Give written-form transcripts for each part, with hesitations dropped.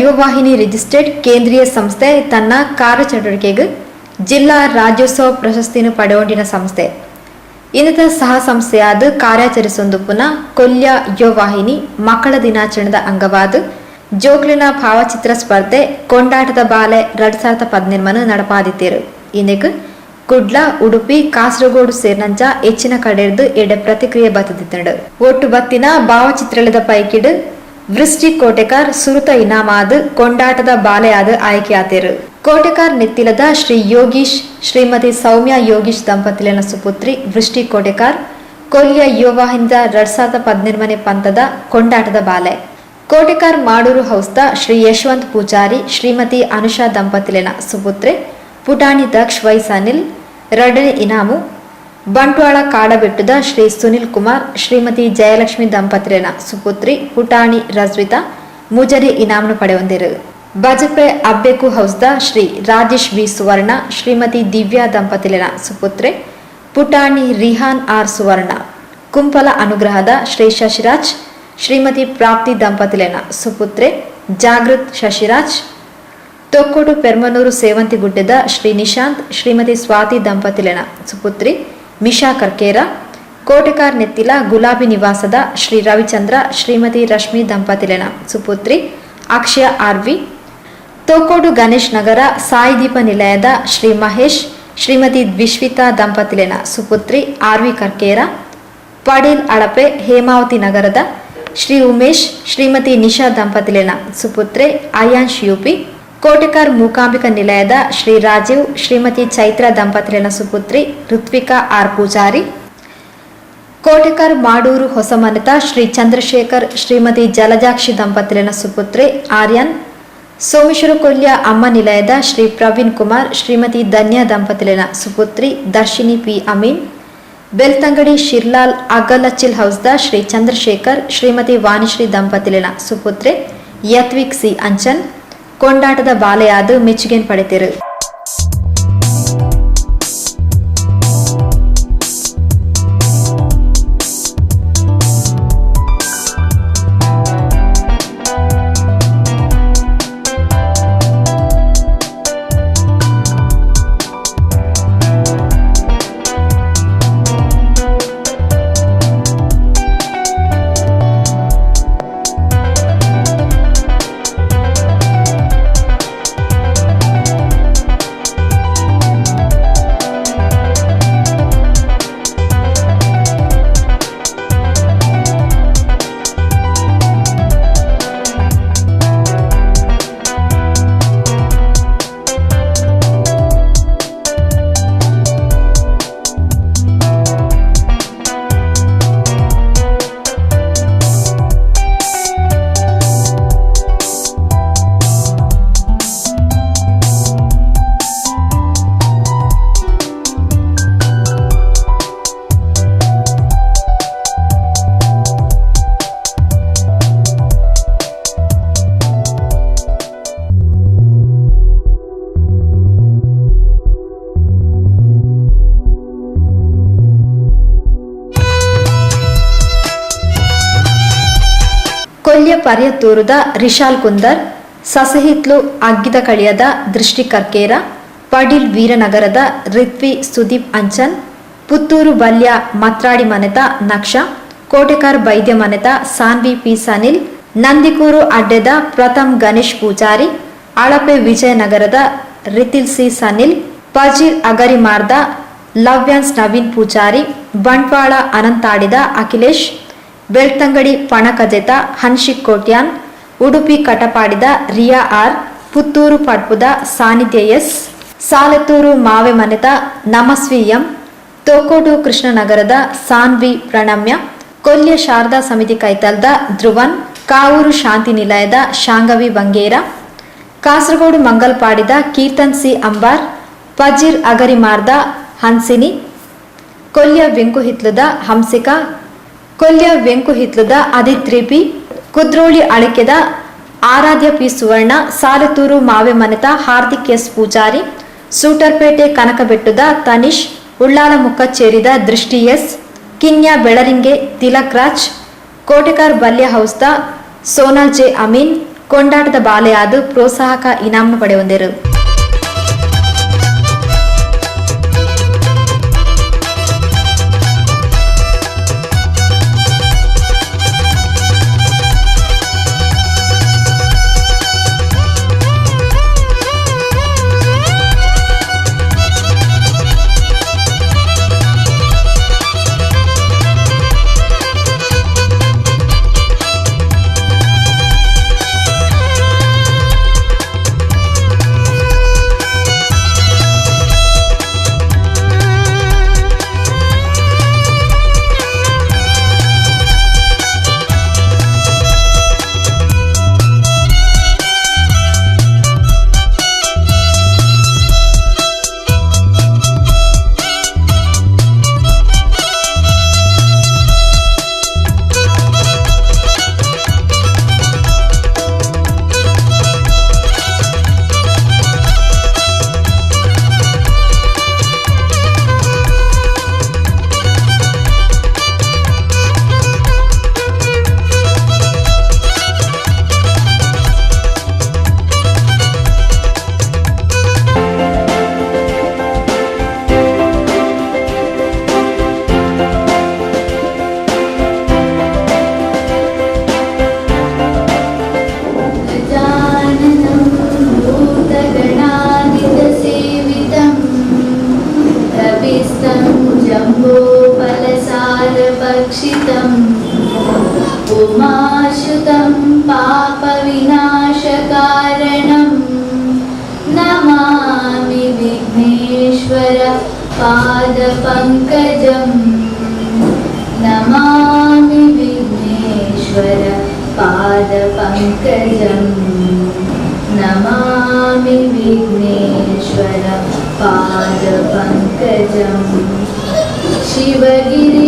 Yuvavahini registered ಕೇಂದ್ರೀಯ ಸಂಸ್ಥೆ ತನ್ನ ಕಾರ್ಯಚಟುವಟಿಕೆಗೆ ಜಿಲ್ಲಾ ರಾಜ್ಯೋತ್ಸವ ಪ್ರಶಸ್ತಿಯನ್ನು ಪಡೆಯೊಂಡಿನ ಸಂಸ್ಥೆ ಇನ್ನಿತ ಸಹ ಸಂಸ್ಥೆಯಾದ ಕಾರ್ಯಾಚರಿಸೊಂದು ಪುನಃ ಕೊಲ್ಯ ಯುವವಾಹಿನಿ ಮಕ್ಕಳ ದಿನಾಚರಣೆದ ಅಂಗವಾದ ಜೋಗ್ಲಿನ ಭಾವಚಿತ್ರ ಸ್ಪರ್ಧೆ ಕೊಂಡಾಟದ ಬಾಲೆ 2017 ನಡಪಾದಿತ್ತೇರು. ಇಂದಕ್ಕೆ ಕುಡ್ಲ ಉಡುಪಿ ಕಾಸರಗೋಡು ಸೇರಿನಂಚ ಹೆಚ್ಚಿನ ಕಡೆರ್ದು ಎಡೆ ಪ್ರತಿಕ್ರಿಯೆ ಬತ್ತದಿತ್ತಂಡು. ಒಟ್ಟು ಬತ್ತಿನ ಭಾವಚಿತ್ರಳದ ಪೈಕಿಡ್ ವೃಷ್ಟಿ ಕೋಟೆಕಾರ್ ಸುರುತ ಇನಾಮಾದ ಕೊಂಡಾಟದ ಬಾಲೆಯಾದ ಆಯ್ಕೆಯಾತೇರು. ಕೋಟೆಕಾರ್ ನೆತ್ತಿಲದ ಶ್ರೀ ಯೋಗೀಶ್ ಶ್ರೀಮತಿ ಸೌಮ್ಯ ಯೋಗೀಶ್ ದಂಪತಿಲಿನ ಸುಪುತ್ರಿ ವೃಷ್ಟಿ ಕೋಟೆಕಾರ್ ಕೊಲ್ಯ ಯುವವಾಹಿನಿದ 2017 ಪಂತದ ಕೊಂಡಾಟದ ಬಾಲೆ. ಕೋಟೆಕಾರ್ ಮಾಡೂರು ಹೌಸ್ದ ಶ್ರೀ ಯಶವಂತ್ ಪೂಜಾರಿ ಶ್ರೀಮತಿ ಅನುಷಾ ದಂಪತಿಲಿನ ಸುಪುತ್ರೆ ಪುಟಾಣಿ ದಕ್ಷ್ ವೈಸ್ ಅನಿಲ್ ಎರಡನೇ ಇನಾಮು. ಬಂಟ್ವಾಳ ಕಾಡಬೆಟ್ಟದ ಶ್ರೀ ಸುನಿಲ್ ಕುಮಾರ್ ಶ್ರೀಮತಿ ಜಯಲಕ್ಷ್ಮಿ ದಂಪತಿಲಿನ ಸುಪುತ್ರಿ ಪುಟಾಣಿ ರಜ್ವಿತಾ ಮುಜರಿ ಇನಾಮನು ಪಡೆಯೊಂದಿರು. ಬಜಪೆ ಅಬ್ಬೆಕು ಹೌಸ್ದ ಶ್ರೀ ರಾಜೇಶ್ ವಿ ಸುವರ್ಣ ಶ್ರೀಮತಿ ದಿವ್ಯಾ ದಂಪತಿಲಿನ ಸುಪುತ್ರೆ ಪುಟಾಣಿ ರಿಹಾನ್ ಆರ್ ಸುವರ್ಣ. ಕುಂಪಲ ಅನುಗ್ರಹದ ಶ್ರೀ ಶಶಿರಾಜ್ ಶ್ರೀಮತಿ ಪ್ರಾಪ್ತಿ ದಂಪತಿಲಿನ ಸುಪುತ್ರೆ ಜಾಗೃತ್ ಶಶಿರಾಜ್. ತೊಕ್ಕೋಡು ಪೆರ್ಮನೂರು ಸೇವಂತಿಗುಡ್ಡದ ಶ್ರೀ ನಿಶಾಂತ್ ಶ್ರೀಮತಿ ಸ್ವಾತಿ ದಂಪತಿಲಿನ ಸುಪುತ್ರಿ ಮಿಶಾ ಕರ್ಕೇರ. ಕೋಟೆಕಾರ್ ನೆತ್ತಿಲ ಗುಲಾಬಿ ನಿವಾಸದ ಶ್ರೀ ರವಿಚಂದ್ರ ಶ್ರೀಮತಿ ರಶ್ಮಿ ದಂಪತಿಲಿನ ಸುಪುತ್ರಿ ಅಕ್ಷಯ ಆರ್ವಿ. ತೊಕ್ಕೋಡು ಗಣೇಶ್ ನಗರ ಸಾಯಿದೀಪ ನಿಲಯದ ಶ್ರೀ ಮಹೇಶ್ ಶ್ರೀಮತಿ ದ್ವಿಶ್ವಿತಾ ದಂಪತಿಲಿನ ಸುಪುತ್ರಿ ಆರ್ವಿ ಕರ್ಕೇರ. ಪಡೀಲ್ ಅಳಪೆ ಹೇಮಾವತಿ ನಗರದ ಶ್ರೀ ಉಮೇಶ್ ಶ್ರೀಮತಿ ನಿಶಾ ದಂಪತಿಲಿನ ಸುಪುತ್ರೆ ಅಯಾನ್ಶ್ ಯುಪಿ. ಕೋಟೆಕಾರ್ ಮೂಕಾಂಬಿಕಾ ನಿಲಯದ ಶ್ರೀ ರಾಜೀವ್ ಶ್ರೀಮತಿ ಚೈತ್ರ ದಂಪತಿಲಿನ ಸುಪುತ್ರಿ ಋತ್ವಿಕಾ ಆರ್ ಪೂಜಾರಿ. ಕೋಟೆಕಾರ್ ಮಾಡೂರು ಹೊಸಮನೆತ ಶ್ರೀ ಚಂದ್ರಶೇಖರ್ ಶ್ರೀಮತಿ ಜಲಜಾಕ್ಷಿ ದಂಪತಿಲಿನ ಸುಪುತ್ರೆ ಆರ್ಯನ್. ಸೋಮೇಶ್ವರ ಕೊಲ್ಯ ಅಮ್ಮ ನಿಲಯದ ಶ್ರೀ ಪ್ರವೀಣ್ ಕುಮಾರ್ ಶ್ರೀಮತಿ ಧನ್ಯ ದಂಪತಿಲಿನ ಸುಪುತ್ರಿ ದರ್ಶಿನಿ ಪಿ ಅಮೀನ್. ಬೆಲ್ತಂಗಡಿ ಶಿರ್ಲಾಲ್ ಅಗಲಚಿಲ್ ಹೌಸ್ದ ಶ್ರೀ ಚಂದ್ರಶೇಖರ್ ಶ್ರೀಮತಿ ವಾಣಿಶ್ರೀ ದಂಪತಿಲಿನ ಸುಪುತ್ರೆ ಯತ್ವಿಕ್ ಸಿ ಅಂಚನ್. ಕೊಂಡಾಟದ ಬಾಲೆಯಾದ ಮೆಚ್ಚುಗೆನ್ ಪಡೆತಿರು. ಕೊಲ್ಯ ಪರ್ಯತೂರುದ ರಿಶಾಲ್ ಕುಂದರ್ ಸಸಹಿತ್ಲು ಅಗ್ಗಿದ ಕಳಿಯದ ದೃಷ್ಟಿ ಕರ್ಕೇರ. ಪಡೀಲ್ ವೀರನಗರದ ರಿತ್ವಿ ಸುದೀಪ್ ಅಂಚನ್. ಪುತ್ತೂರು ಬಲ್ಯ ಮತ್ರಾಡಿ ಮನೆತ ನಕ್ಷ. ಕೋಟೆಕಾರ್ ವೈದ್ಯ ಮನೆತ ಸಾನ್ವಿ ಪಿ ಸನಿಲ್. ನಂದಿಕೂರು ಅಡ್ಡೆದ ಪ್ರಥಮ್ ಗಣೇಶ್ ಪೂಜಾರಿ. ಅಳಪೆ ವಿಜಯನಗರದ ರಿತಿಲ್ ಸಿ ಸನಿಲ್. ಪಜೀರ್ ಅಗರಿಮಾರ್ದ ಲವ್ಯಾನ್ಸ್ ನವೀನ್ ಪೂಜಾರಿ. ಬಂಟ್ವಾಳ ಅನಂತಾಡಿದ ಅಖಿಲೇಶ್. ಬೆಳ್ತಂಗಡಿ ಪಣಕಜೆತ ಹನ್ಶಿಕ್ ಕೋಟ್ಯಾನ್. ಉಡುಪಿ ಕಟಪಾಡಿದ ರಿಯಾ ಆರ್. ಪುತ್ತೂರು ಪಡ್ಪುದ ಸಾನಿಧ್ಯ ಎಸ್. ಸಾಲೆತ್ತೂರು ಮಾವೆ ಮನೆತ ನಮಸ್ವಿ ಎಂ. ತೊಕ್ಕೋಡು ಕೃಷ್ಣನಗರದ ಸಾನ್ವಿ ಪ್ರಣಮ್ಯ. ಕೊಲ್ಯ ಶಾರದಾ ಸಮಿತಿ ಕೈತಲ್ದ ಧ್ರುವನ್. ಕಾವೂರು ಶಾಂತಿ ನಿಲಯದ ಶಾಂಗವಿ ಬಂಗೇರ. ಕಾಸರಗೋಡು ಮಂಗಲ್ಪಾಡಿದ ಕೀರ್ತನ್ ಸಿ ಅಂಬಾರ್. ಪಜೀರ್ ಅಗರಿಮಾರ್ದ ಹನ್ಸಿನಿ. ಕೊಲ್ಯ ವೆಂಕುಹಿತ್ಲದ ಹಂಸಿಕಾ. ಕೊಲ್ಯ ವೆಂಕುಹಿತ್ಲದ ಅದಿತ್ರಿ ಪಿ. ಕುದ್ರೋಳಿ ಅಳಿಕೆದ ಆರಾಧ್ಯ ಪಿ ಸುವರ್ಣ. ಸಾಲೆತ್ತೂರು ಮಾವೆ ಮನೆತ ಹಾರ್ದಿಕ್ ಎಸ್ ಪೂಜಾರಿ. ಸೂಟರ್ಪೇಟೆ ಕನಕಬೆಟ್ಟುದ ತನಿಷ್. ಉಳ್ಳಾಲ ಮುಕ್ಕಚ್ಚೇರಿದ ದೃಷ್ಟಿ ಎಸ್. ಕಿನ್ಯ ಬೆಳರಿಂಗೆ ತಿಲಕ್ ರಾಜ್. ಕೋಟೆಕಾರ್ ಬಲ್ಯ ಹೌಸ್ದ ಸೋನಲ್ ಜೆ ಅಮೀನ್. ಕೊಂಡಾಟದ ಬಾಲೆಯಾದ ಪ್ರೋತ್ಸಾಹಕ ಇನಾಮ ಪಡೆಯೊಂದಿರು. उमाशुतं पापविनाशकारणं नमामि विघ्नेश्वर पादपङ्कजं नमामि विघ्नेश्वर पादपङ्कजं नमामि विघ्नेश्वर पादपङ्कजम् शिवगिरिशिखराग्रे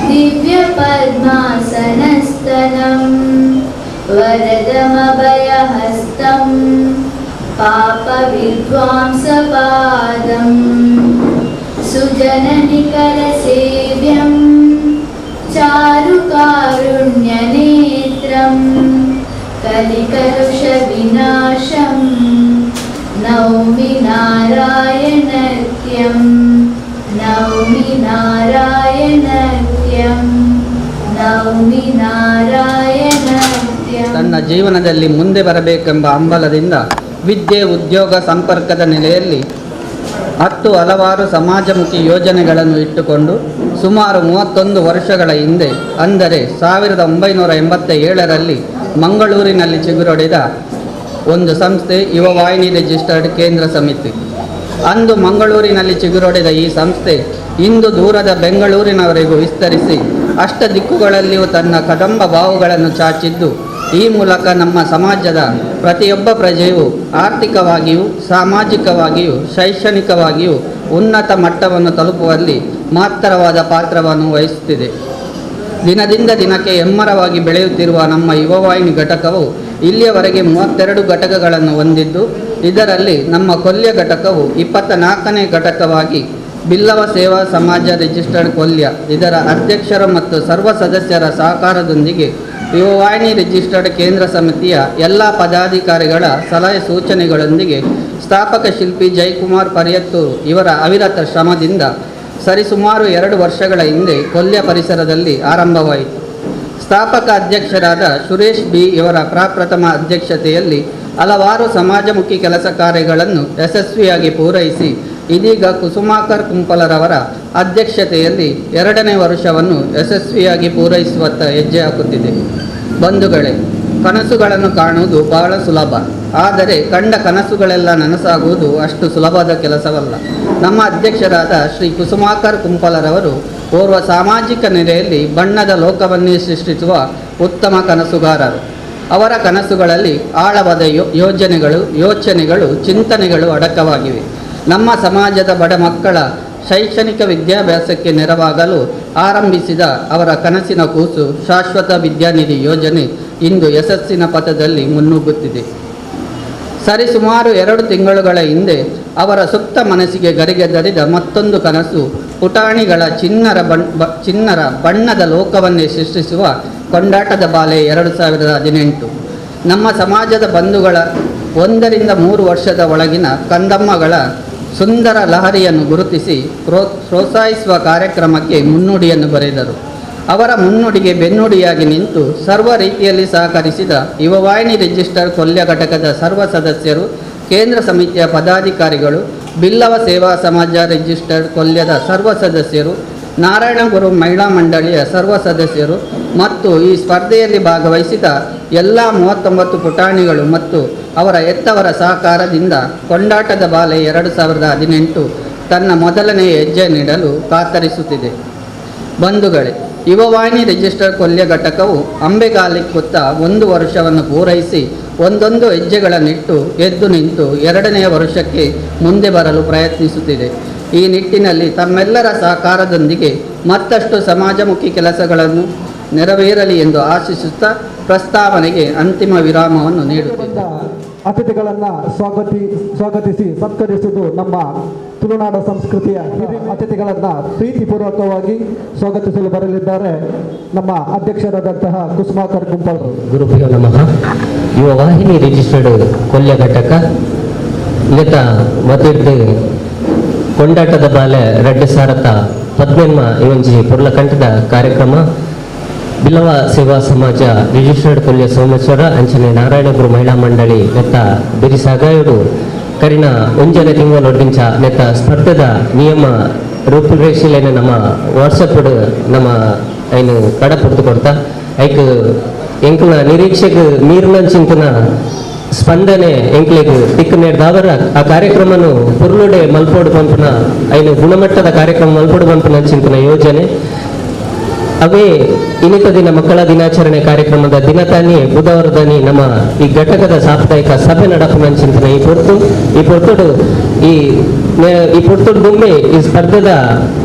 दिव्यपद्मासनस्तनं वरदमभयहस्तं पापविध्वांसपादं सुजननिकरसेव्यं चारुकारुण्यनेत्रं कलिकलुषविनाशं नौमि नारायणक्यं नौमि नारायणक्यं नौमि नारायणक्यं. ತನ್ನ ಜೀವನದಲ್ಲಿ ಮುಂದೆ ಬರಬೇಕೆಂಬ ಹಂಬಲದಿಂದ ವಿದ್ಯೆ, ಉದ್ಯೋಗ, ಸಂಪರ್ಕದ ನೆಲೆಯಲ್ಲಿ ಹಲವಾರು ಸಮಾಜಮುಖಿ ಯೋಜನೆಗಳನ್ನು ಇಟ್ಟುಕೊಂಡು ಸುಮಾರು 31 ವರ್ಷಗಳ ಹಿಂದೆ ಅಂದರೆ 1987ರಲ್ಲಿ ಮಂಗಳೂರಿನಲ್ಲಿ ಚಿಗುರೊಡೆದ ಒಂದು ಸಂಸ್ಥೆ ಯುವವಾಹಿನಿ ರಿಜಿಸ್ಟರ್ಡ್ ಕೇಂದ್ರ ಸಮಿತಿ. ಅಂದು ಮಂಗಳೂರಿನಲ್ಲಿ ಚಿಗುರೊಡೆದ ಈ ಸಂಸ್ಥೆ ಇಂದು ದೂರದ ಬೆಂಗಳೂರಿನವರೆಗೂ ವಿಸ್ತರಿಸಿ ಅಷ್ಟ ದಿಕ್ಕುಗಳಲ್ಲಿಯೂ ತನ್ನ ಕದಂಬ ಬಾವುಗಳನ್ನು ಚಾಚಿದ್ದು ಈ ಮೂಲಕ ನಮ್ಮ ಸಮಾಜದ ಪ್ರತಿಯೊಬ್ಬ ಪ್ರಜೆಯು ಆರ್ಥಿಕವಾಗಿಯೂ ಸಾಮಾಜಿಕವಾಗಿಯೂ ಶೈಕ್ಷಣಿಕವಾಗಿಯೂ ಉನ್ನತ ಮಟ್ಟವನ್ನು ತಲುಪುವಲ್ಲಿ ಮಹತ್ತರವಾದ ಪಾತ್ರವನ್ನು ವಹಿಸುತ್ತಿದೆ. ದಿನದಿಂದ ದಿನಕ್ಕೆ ಹೆಮ್ಮರವಾಗಿ ಬೆಳೆಯುತ್ತಿರುವ ನಮ್ಮ ಯುವವಾಹಿನಿ ಘಟಕವು ಇಲ್ಲಿಯವರೆಗೆ 32 ಘಟಕಗಳನ್ನು ಹೊಂದಿದ್ದು ಇದರಲ್ಲಿ ನಮ್ಮ ಕೊಲ್ಯ ಘಟಕವು 24ನೇ ಘಟಕವಾಗಿ ಬಿಲ್ಲವ ಸೇವಾ ಸಮಾಜ ರಿಜಿಸ್ಟರ್ಡ್ ಕೊಲ್ಯ ಇದರ ಅಧ್ಯಕ್ಷರು ಮತ್ತು ಸರ್ವ ಸದಸ್ಯರ ಸಹಕಾರದೊಂದಿಗೆ ಯುವವಾಹಿನಿ ರಿಜಿಸ್ಟರ್ಡ್ ಕೇಂದ್ರ ಸಮಿತಿಯ ಎಲ್ಲ ಪದಾಧಿಕಾರಿಗಳ ಸಲಹೆ ಸೂಚನೆಗಳೊಂದಿಗೆ ಸ್ಥಾಪಕ ಶಿಲ್ಪಿ ಜಯಕುಮಾರ್ ಪರ್ಯತ್ತೂರು ಇವರ ಅವಿರತ ಶ್ರಮದಿಂದ ಸರಿಸುಮಾರು 2 ವರ್ಷಗಳ ಹಿಂದೆ ಕೊಲ್ಯ ಪರಿಸರದಲ್ಲಿ ಆರಂಭವಾಯಿತು. ಸ್ಥಾಪಕ ಅಧ್ಯಕ್ಷರಾದ ಸುರೇಶ್ ಬಿ ಇವರ ಪ್ರಪ್ರಥಮ ಅಧ್ಯಕ್ಷತೆಯಲ್ಲಿ ಹಲವಾರು ಸಮಾಜಮುಖಿ ಕೆಲಸ ಕಾರ್ಯಗಳನ್ನು ಯಶಸ್ವಿಯಾಗಿ ಪೂರೈಸಿ ಇದೀಗ ಕುಸುಮಾಕರ್ ಕುಂಪಲರವರ ಅಧ್ಯಕ್ಷತೆಯಲ್ಲಿ 2ನೇ ವರ್ಷವನ್ನು ಯಶಸ್ವಿಯಾಗಿ ಪೂರೈಸುವತ್ತ ಹೆಜ್ಜೆ ಹಾಕುತ್ತಿದೆ. ಬಂಧುಗಳೇ, ಕನಸುಗಳನ್ನು ಕಾಣುವುದು ಬಹಳ ಸುಲಭ. ಆದರೆ ಕಂಡ ಕನಸುಗಳೆಲ್ಲ ನನಸಾಗುವುದು ಅಷ್ಟು ಸುಲಭದ ಕೆಲಸವಲ್ಲ. ನಮ್ಮ ಅಧ್ಯಕ್ಷರಾದ ಶ್ರೀ ಕುಸುಮಾಕರ್ ಕುಂಪಲರವರು ಓರ್ವ ಸಾಮಾಜಿಕ ನೆಲೆಯಲ್ಲಿ ಬಣ್ಣದ ಲೋಕವನ್ನೇ ಸೃಷ್ಟಿಸುವ ಉತ್ತಮ ಕನಸುಗಾರರು. ಅವರ ಕನಸುಗಳಲ್ಲಿ ಆಳವಾದ ಯೋಚನೆಗಳು ಚಿಂತನೆಗಳು ಅಡಕವಾಗಿವೆ. ನಮ್ಮ ಸಮಾಜದ ಬಡ ಮಕ್ಕಳ ಶೈಕ್ಷಣಿಕ ವಿದ್ಯಾಭ್ಯಾಸಕ್ಕೆ ನೆರವಾಗಲು ಆರಂಭಿಸಿದ ಅವರ ಕನಸಿನ ಕೂಸು ಶಾಶ್ವತ ವಿದ್ಯಾನಿಧಿ ಯೋಜನೆ ಇಂದು ಯಶಸ್ಸಿನ ಪಥದಲ್ಲಿ ಮುನ್ನುಗ್ಗುತ್ತಿದೆ. ಸರಿಸುಮಾರು 2 ತಿಂಗಳುಗಳ ಹಿಂದೆ ಅವರ ಸುಪ್ತ ಮನಸ್ಸಿಗೆ ಗರಿಗೆದರಿದ ಮತ್ತೊಂದು ಕನಸು ಪುಟಾಣಿಗಳ ಚಿನ್ನರ ಬಣ್ಣದ ಲೋಕವನ್ನೇ ಸೃಷ್ಟಿಸುವ ಕೊಂಡಾಟದ ಬಾಲೆ 2018. ನಮ್ಮ ಸಮಾಜದ ಬಂಧುಗಳ 1 ರಿಂದ 3 ವರ್ಷದ ಒಳಗಿನ ಕಂದಮ್ಮಗಳ ಸುಂದರ ಲಹರಿಯನ್ನು ಗುರುತಿಸಿ ಪ್ರೋತ್ಸಾಹಿಸುವ ಕಾರ್ಯಕ್ರಮಕ್ಕೆ ಮುನ್ನುಡಿಯನ್ನು ಬರೆದರು. ಅವರ ಮುನ್ನುಡಿಗೆ ಬೆನ್ನುಡಿಯಾಗಿ ನಿಂತು ಸರ್ವ ರೀತಿಯಲ್ಲಿ ಸಹಕರಿಸಿದ ಯುವವಾಹಿನಿ ರಿಜಿಸ್ಟರ್ ಕೊಲ್ಯ ಘಟಕದ ಸರ್ವ ಸದಸ್ಯರು, ಕೇಂದ್ರ ಸಮಿತಿಯ ಪದಾಧಿಕಾರಿಗಳು, ಬಿಲ್ಲವ ಸೇವಾ ಸಮಾಜ ರಿಜಿಸ್ಟರ್ಡ್ ಕೊಲ್ಯದ ಸರ್ವ ಸದಸ್ಯರು, ನಾರಾಯಣಗುರು ಮಹಿಳಾ ಮಂಡಳಿಯ ಸರ್ವ ಸದಸ್ಯರು ಮತ್ತು ಈ ಸ್ಪರ್ಧೆಯಲ್ಲಿ ಭಾಗವಹಿಸಿದ ಎಲ್ಲ 39 ಪುಟಾಣಿಗಳು ಮತ್ತು ಅವರ ಹೆತ್ತವರ ಸಹಕಾರದಿಂದ ಕೊಂಡಾಟದ ಬಾಲೆ 2018 ತನ್ನ ಮೊದಲನೆಯ ಹೆಜ್ಜೆ ನೀಡಲು ಕಾತರಿಸುತ್ತಿದೆ. ಬಂಧುಗಳೇ, ಯುವವಾಹಿನಿ ರಿಜಿಸ್ಟರ್ ಕೊಲ್ಯ ಘಟಕವು ಅಂಬೆಗಾಲಿಕ್ಕುತ್ತ 1 ವರ್ಷವನ್ನು ಪೂರೈಸಿ ಒಂದೊಂದು ಹೆಜ್ಜೆಗಳನ್ನಿಟ್ಟು ಎದ್ದು ನಿಂತು 2ನೇ ವರ್ಷಕ್ಕೆ ಮುಂದೆ ಬರಲು ಪ್ರಯತ್ನಿಸುತ್ತಿದೆ. ಈ ನಿಟ್ಟಿನಲ್ಲಿ ತಮ್ಮೆಲ್ಲರ ಸಹಕಾರದೊಂದಿಗೆ ಮತ್ತಷ್ಟು ಸಮಾಜಮುಖಿ ಕೆಲಸಗಳನ್ನು ನೆರವೇರಲಿ ಎಂದು ಆಶಿಸುತ್ತಾ ಪ್ರಸ್ತಾವನೆಗೆ ಅಂತಿಮ ವಿರಾಮವನ್ನು ನೀಡುತ್ತಿದೆ. ಅತಿಥಿಗಳನ್ನು ಸ್ವಾಗತಿಸಿ ಸತ್ಕರಿಸುವುದು ನಮ್ಮ ತುಳುನಾಡ ಸಂಸ್ಕೃತಿಯ ಹಿರಿಯ ಅತಿಥಿಗಳನ್ನು ಪ್ರೀತಿಪೂರ್ವಕವಾಗಿ ಸ್ವಾಗತಿಸಲು ಬರಲಿದ್ದಾರೆ ನಮ್ಮ ಅಧ್ಯಕ್ಷರಾದಂತಹ ಕುಸುಮಾಕರ್ ಗುಂಪಲ್ರು. ಗುರುಭ್ಯೋ ನಮಃ. ಯುವ ವಾಹಿನಿ ರಿಜಿಸ್ಟರ್ಡ್ ಕೊಲ್ಯ ಘಟಕ ಇಲ್ಲತ ಮತ್ತಿದ್ದು ಕೊಂಡಾಟದ ಬಾಲೆ 2018 ಇವೊಂಜಿ ಪುರ್ಲ ಕಂಠದ ಕಾರ್ಯಕ್ರಮ ಬಿಲ್ಲವ ಸೇವಾ ಸಮಾಜ ರಿಜಿಸ್ಟರ್ಡ್ ಕೊಲ್ಯ ಸೋಮೇಶ್ವರ ಅಂಚನೆ ನಾರಾಯಣಗುರು ಮಹಿಳಾ ಮಂಡಳಿ ನೆತ್ತ ಬಿರಿಸಾಗಾಯುಡು ಕರಿನ ಒಂಜನೆ ತಿಂಗಳು ಒಡ್ಡಿಂಚ ನೆತ್ತ ಸ್ಪರ್ಧೆದ ನಿಯಮ ರೂಪುರೇಷೆಲೇನ ನಮ್ಮ ವಾಟ್ಸಪ್ ನಮ್ಮ ಐನು ಕಡ ಪುರ್ತು ಕೊಡ್ತಾ ಐಕ್ ಎಂಕಲ್ನ ನಿರೀಕ್ಷೆಗೆ ಮೀರಿನಂಚಿಂತನ ಸ್ಪಂದನೆ ಎಂಕ್ಲೆಗ್ ತಿಕ್ಕು ನೀಡಿದವರ ಆ ಕಾರ್ಯಕ್ರಮನು ಪುರ್ಲುಡೆ ಮಲ್ಪೋಡು ಪಂಪನ ಐನು ಗುಣಮಟ್ಟದ ಕಾರ್ಯಕ್ರಮ ಮಲ್ಪೋಡು ಪಂಪನ ಚಿಂತನ ಯೋಜನೆ ಅವೇ ಇನ್ನಿತ ದಿನ ಮಕ್ಕಳ ದಿನಾಚರಣೆ ಕಾರ್ಯಕ್ರಮದ ದಿನತಾನಿ ಬುಧವಾರದಾನಿ ನಮ್ಮ ಈ ಘಟಕದ ಸಾಪ್ತಾಹಿಕ ಸಭೆ ನಡಪನ ಚಿಂತನೆ ಈ ಪೊರ್ತುಡು ದುಮ್ಮೆ ಈ ಸ್ಪರ್ಧೆದ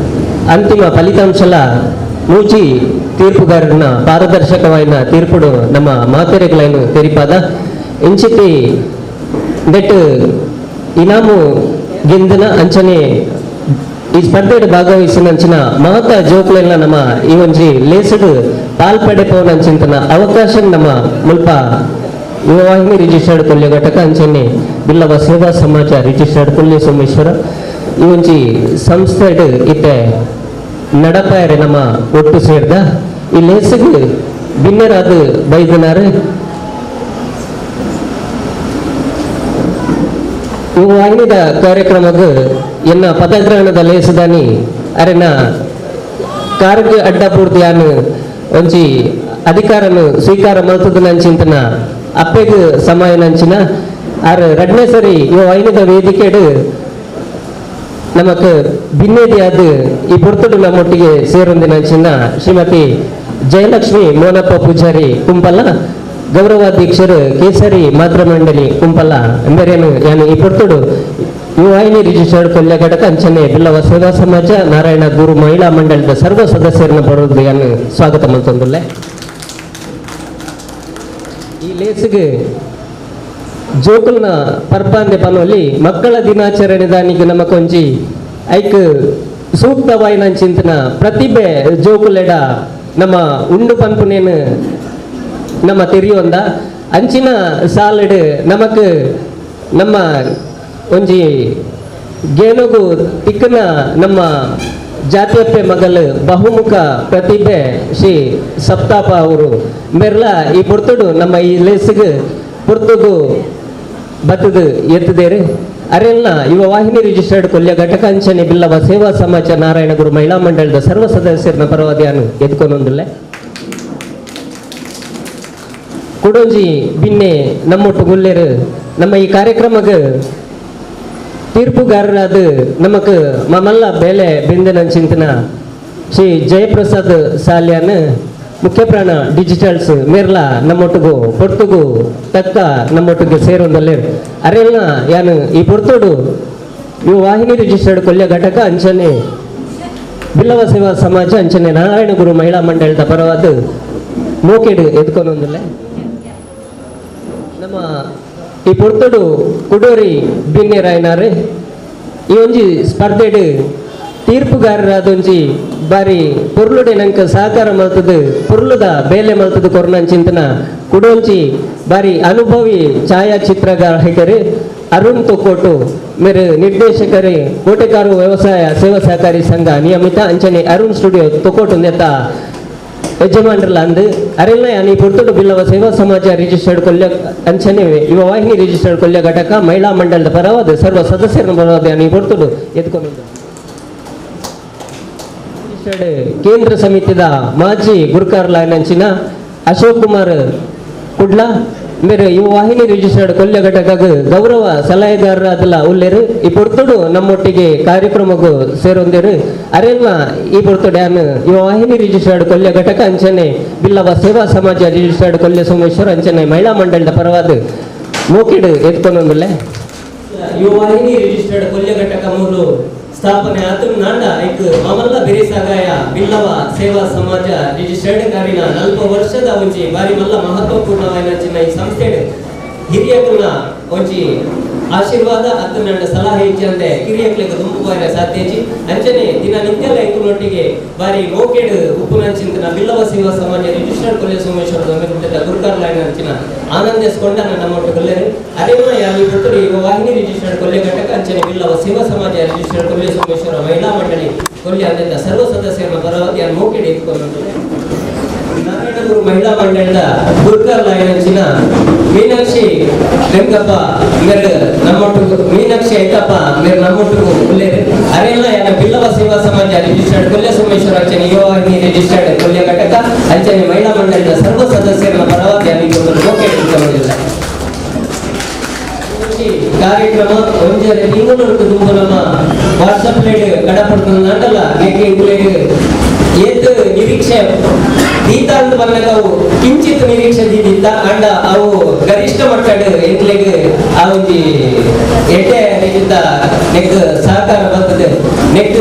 ಅಂತಿಮ ಫಲಿತಾಂಶಲ ಮೂಜಿ ತೀರ್ಪುಗಾರನ ಪಾರದರ್ಶಕವಾಯಿನ ತೀರ್ಪುಡು ನಮ್ಮ ಮಾತೆರೆಗಳನ್ನು ತೆರಿಪಾದ ಇಂಚಿತಿ ನೆಟ್ ಇನಾಮು ಗೆಂದಿನ ಅಂಚನೆ ಈ ಸ್ಪರ್ಧೆಡ್ ಭಾಗವಹಿಸಿನಂಚಿನ ಮಹತ್ತ ಜೋಕ್ಲೆಲ್ಲ ನಮ್ಮ ಈ ಒಂಜಿ ಲೇಸಡ್ ಪಾಲ್ಪಡೆಪೋನಂಚಿಂತನ ಅವಕಾಶ ನಮ್ಮ ಮುಲ್ಪ ಯುವವಾಹಿನಿ ರಿಜಿಸ್ಟರ್ಡ್ ಕೊಲ್ಯ ಘಟಕ ಅಂಚನೆ ಬಿಲ್ಲವ ಸೇವಾ ಸಮಾಜ ರಿಜಿಸ್ಟರ್ಡ್ ಕೊಲ್ಯ ಸೋಮೇಶ್ವರ ಈ ಒಂಜಿ ಸಂಸ್ಥೆಡ್ ಇತ್ತೆ ನಡಪಾಯರೆ ನಮ್ಮ ಒಟ್ಟು ಸೇರ್ದ ಈ ಲೇಸಗ್ ಬಿನ್ನರಾದ ಬೈದನಾರು ಇವು ವಾಹಿನಿದ ಕಾರ್ಯಕ್ರಮದ ಎನ್ನ ಪದಗ್ರಹಣದ ಲೇಸದಾನಿ ಅರೆನ ಕಾರ್ಗ ಅಡ್ಡ ಪೂರ್ತಿಯಾನು ಒಂಜಿ ಅಧಿಕಾರನು ಸ್ವೀಕಾರ ಮಲ್ತದ ನಂಚಿಂತನ ಅಪ್ಪೆಗ್ ಸಮಯ ನಂಚಿನ ಆರ್ 2ನೇ ಸರಿ ಇವ ವಾಹಿನಿದ ವೇದಿಕೆಡು ನಮಕ್ ಭಿನ್ನೇದಿಯಾದ ಈ ಪುರ್ತುಡು ನಮ್ಮೊಟ್ಟಿಗೆ ಸೇರೊಂದಿನಂಚಿನ ಶ್ರೀಮತಿ ಜಯಲಕ್ಷ್ಮಿ ಮೋನಪ್ಪ ಪೂಜಾರಿ ಕುಂಪಲ್ಲ ಗೌರವಾಧ್ಯಕ್ಷರು ಕೇಸರಿ ಮಾತೃ ಮಂಡಳಿ ಕುಂಪಲ್ಲ ಎಂಬರೇನು ಯಾನು ಈ ಪುರ್ತುಡು ಯುವವಾಹಿನಿ ರಿಜಿಸ್ಟರ್ಡ್ ಕೊಲ್ಯ ಘಟಕ ಅಂಚನೆ ಬಿಲ್ಲವ ಸೇವಾ ಸಮಾಜ ನಾರಾಯಣ ಗುರು ಮಹಿಳಾ ಮಂಡಳಿದ ಸರ್ವ ಸದಸ್ಯರನ್ನು ಬರೋದು ಯಾನು ಸ್ವಾಗತ ಮಾಡ್ತಂದುಲ್ಲೆ. ಈ ಲೇಸಿಗೆ ಜೋಕುಲ್ನ ಪರ್ಪಾಂದೆ ಪನೋಲಿ ಮಕ್ಕಳ ದಿನಾಚರಣೆ ದಾನಿಗೆ ನಮಕೊಂಜಿ ಐಕ್ ಸೂಕ್ತವಾಯಿನ ಚಿಂತನ ಪ್ರತಿಭೆ ಜೋಕುಲೆಡ ನಮ್ಮ ಉಂಡು ಪನ್ಪುನೇನು ನಮ್ಮ ತೆರಿಯೊಂದ ಅಂಚಿನ ಸಾಲಡ್ ನಮಕ್ ನಮ್ಮ ಒಂಜಿ ಗೇನುಗು ತಿಕ್ಕನ ನಮ್ಮ ಜಾತಿಯಪ್ಪೆ ಮಗಲು ಬಹುಮುಖ ಪ್ರತಿಭೆ ಶ್ರೀ ಸಪ್ತಾಪ ಅವರು ಮೆರ್ಲ ಈ ಪುರ್ತುಡು ನಮ್ಮ ಈ ಲೇಸಿಗೆ ಪುರ್ತುಗು ಬತ್ತದು ಎತ್ತದೇರು ಅರೆಲ್ಲ ಯುವ ವಾಹಿನಿ ರಿಜಿಸ್ಟರ್ಡ್ ಕೊಲ್ಯ ಘಟಕ ಅಂಚನೆ ಬಿಲ್ಲವ ಸೇವಾ ಸಮಾಜ ನಾರಾಯಣಗುರು ಮಹಿಳಾ ಮಂಡಳದ ಸರ್ವ ಸದಸ್ಯರನ್ನ ಪರವಾದಿಯನ್ನು ಎದ್ಕೊಂಡೊಂದಿಲ್ಲ ಕುಡೋಂಜಿ ಬಿನ್ನೆ ನಮ್ಮೊಟ್ಟು ಗುಲ್ಲೆರು ನಮ್ಮ ಈ ಕಾರ್ಯಕ್ರಮಕ್ಕೆ ತೀರ್ಪುಗಾರರಾದ ನಮಕ್ ಮಮಲ್ಲ ಬೇಲೆ ಬಿಂದನ ಚಿಂತನ ಶ್ರೀ ಜಯಪ್ರಸಾದ್ ಸಾಲ್ಯಾನ್ ಮುಖ್ಯ ಪ್ರಾಣ ಡಿಜಿಟಲ್ಸ್ ಮೇರ್ಲ ನಮ್ಮೊಟ್ಟಿಗೂ ಪೊರ್ತುಗು ತಕ್ಕ ನಮ್ಮೊಟ್ಟಿಗೆ ಸೇರೊಂದಲ್ಲೇ ಅರೆಲ್ಲ ಯಾನು ಈ ಪೊರ್ತುಡು ಇವು ವಾಹಿನಿ ರಿಜಿಸ್ಟರ್ಡ್ ಕೊಲ್ಯ ಘಟಕ ಅಂಚನೆ ಬಿಲ್ಲವ ಸೇವಾ ಸಮಾಜ ಅಂಚನೆ ನಾರಾಯಣಗುರು ಮಹಿಳಾ ಮಂಡಳದ ಪರವಾದ ಮೋಕೆಡು ಎದ್ಕೊಂದೊಂದಲ್ಲೇ ನಮ್ಮ ಈ ಪೊರ್ತುಡು ಕುಡೋರಿ ಬಿನ್ನೆರಾಯನಾರು ಈ ಒಂಜಿ ಸ್ಪರ್ಧೆಡು ತೀರ್ಪುಗಾರರಾದೊಂಜಿ ಬಾರಿ ಪೊರ್ಲುಡೆ ನಂಗೆ ಸಹಕಾರ ಮಲ್ತದು ಪೊರ್ಲುದ ಬೇಲೆ ಮಲ್ತದು ಕೊರ್ನಂಚಿಂತನ ಕುಡೊಂಚಿ ಬಾರಿ ಅನುಭವಿ ಛಾಯಾಚಿತ್ರಗಾರಕರು ಅರುಣ್ ತೊಕ್ಕೋಟು ಮೇರೆ ನಿರ್ದೇಶಕರೇ ಕೋಟೆಕಾರು ವ್ಯವಸಾಯ ಸೇವಾ ಸಹಕಾರಿ ಸಂಘ ನಿಯಮಿತ ಅಂಚನೆ ಅರುಣ್ ಸ್ಟುಡಿಯೋ ತೊಕ್ಕೋಟು ನೆತ್ತ ಯಜಮಾನರಲ್ಲ ಅಂದು ಅರೆಲ್ಲ ಯಾನಿ ಪುರ್ತುಡು ಬಿಲ್ಲವ ಸೇವಾ ಸಮಾಜ ರಿಜಿಸ್ಟರ್ಡ್ ಕೊಲ್ಯ ಅಂಚನೆ ಯುವ ವಾಹಿನಿ ರಿಜಿಸ್ಟರ್ಡ್ ಕೊಲ್ಯ ಘಟಕ ಮಹಿಳಾ ಮಂಡಳದ ಪರವಾದ ಸರ್ವ ಸದಸ್ಯರ ಪರವಾದ ಯಾನಿ ಪುರ್ತುಡು ಎತ್ಕೊಂಡು ಕೇಂದ್ರ ಸಮಿತಿದ ಮಾಜಿ ಗುರುಕಾರ್ಲಾಯನಂಚಿನ ಅಶೋಕ್ ಕುಮಾರ್ ಕುಡ್ಲ ಮೇರೆ ಯುವ ವಾಹಿನಿ ರಿಜಿಸ್ಟರ್ಡ್ ಕೊಲ್ಯ ಘಟಕಗ ಗೌರವ ಸಲಹೆಗಾರರಾದಲ್ಲ ಉಲ್ಲೇರು ಈ ಪುರ್ತುಡು ನಮ್ಮೊಟ್ಟಿಗೆ ಕಾರ್ಯಕ್ರಮಕ್ಕೂ ಸೇರೊಂದೇರು ಅರೆಲ್ಲ ಈ ಪುರ್ತುಡು ಯಾನು ಯುವ ವಾಹಿನಿ ರಿಜಿಸ್ಟರ್ಡ್ ಕೊಲ್ಯ ಘಟಕ ಅಂಚನೆ ಬಿಲ್ಲವ ಸೇವಾ ಸಮಾಜ ರಿಜಿಸ್ಟರ್ಡ್ ಕೊಲ್ಯ ಸೋಮೇಶ್ವರ ಅಂಚನೆ ಮಹಿಳಾ ಮಂಡಳದ ಪರವಾದ ಮೋಕಿಡು ಎತ್ಕೊಂಡೊಂದಿಲ್ಲ ಯುವ ವಾಹಿನಿ ರಿಜಿಸ್ಟರ್ಡ್ ಕೊಲ್ಯ ಘಟಕ ಮೂರು ಸ್ಥಾಪನೆ ಆತು ನಾಂಡ ಐಕ್ ಮಮಲ್ಲ ಬೆರಿಸಾಗಾಯ ಬಿಲ್ಲವ ಸೇವಾ ಸಮಾಜ ರಿಜಿಸ್ಟರ್ಡ್ ಕಾರಿನ 40 ವರ್ಷದ ಒಂಜಿ ಬಾರಿ ಮಲ್ಲ ಮಹತ್ವಪೂರ್ಣವಾದ ಈ ಸಂಸ್ಥೆ ಹಿರಿಯಕುಲ ಒಂಜಿ ಆಶೀರ್ವಾದ ಅತ್ತು ನನ್ನ ಸಲಹೆ ಇಜ್ಜಂದೆ ಹಿರಿಯಕ್ಲಿಗೆ ತುಂಬುವಾರ ಸಾಧ್ಯಜಿ ಅಂಚನೆ ದಿನನಿತ್ಯಲ ಐಕುನೊಟ್ಟಿಗೆ ಬಾರಿ ಮೋಕೆಡ್ ಉಪ್ಪುನಂಚಿಂತನ ಬಿಲ್ಲವ ಸೇವಾ ಸಮಾಜ ರಿಜಿಸ್ಟರ್ಡ್ ಕೊಲ್ಯ ಸೋಮೇಶ್ವರದ ಮೇಲ್ಪಟ್ಟ ಗುರುಕಾರ್ಲಾಯನ ಅಂಚಿನ ಆನಂದಿಸಿಕೊಂಡ ನಮ್ಮೊಟ್ಟು ಕೊಲ್ಲೆರು ಅದೇನ ಯಾವಿ ಪುತ್ತೂರು ಯುವ ವಾಹಿನಿ ರಿಜಿಸ್ಟರ್ಡ್ ಕೊಲ್ಯ ಘಟಕ ಅಂಚನೆ ಬಿಲ್ಲವ ಸೇವಾ ಸಮಾಜ ರಿಜಿಸ್ಟರ್ಡ್ ಕೊಲ್ಯ ಸೋಮೇಶ್ವರ ಮಹಿಳಾ ಮಂಡಳಿ ಕೊಲ್ಯ ಅಂದ ಸರ್ವ ಸದಸ್ಯರ ಪರವಾಗಿ ಯಾರು ಮೋಕೆಡ್ ಎತ್ಕೊಂಡು ನಾರಾಯಣಗುರು ಮಹಿಳಾ ಮಂಡಳದ ಗುರುಕಾರ್ಲಾಯನಂಚಿನ ಮೀನಾಕ್ಷಿ ವೆಂಕಪ್ಪ ಮೇರೆ ನಮ್ಮೊಟ್ಟು ಮೀನಾಕ್ಷಿ ಐತಪ್ಪ ಮೇರೆ ನಮ್ಮೊಟ್ಟು ಕೊಲ್ಲೆರು ಅರೆಲ್ಲ ಯಾನ ಬಿಲ್ಲವ ಸೇವಾ ಸಮಾಜ ರಿಜಿಸ್ಟರ್ಡ್ ಕೊಲ್ಯ ಸೋಮೇಶ್ವರ ಅಂಚನೆ ಯುವ ವಾಹಿನಿ ರಿಜಿಸ್ಟರ್ಡ್ ಕೊಲ್ಯ ಘಟಕ ಅಂಚನೆ ಮಹಿಳಾ ಮಂಡಳದ ಸರ್ವ ಸದಸ್ಯರ ಪರವಾಗಿ ಯಾರಿಗೊಂದು ಮೋಕೆಡ್ ಎತ್ಕೊಂಡಿಲ್ಲ ಕಾರ್ಯಕ್ರಮ ಒಂಜರೆ ತಿಂಗಳು ತುಂಬ ನಮ್ಮ ವಾಟ್ಸಪ್ ಲೇಡ್ ಕಡಪಡ್ಕೊಂಡು ನಾಟಲ್ಲ ನೆಕ್ಕೆ ಇವುಲೇಡ್ ಏತ್ ನಿರೀಕ್ಷೆ ದೀತ ಅಂತ ಬಂದಾಗ ಅವು ಕಿಂಚಿತ್ ನಿರೀಕ್ಷೆ ದೀದಿತ್ತ ಅಂಡ ಅವು ಗರಿಷ್ಠ ಮಟ್ಟದ ಎತ್ಲೆಗ್ ಆ ಒಂಜಿ ಎಡ್ಡೆ ನೆಕ್ಕಿಂತ ನೆಕ್ ಸಹಕಾರ ಬರ್ತದೆ ನೆಕ್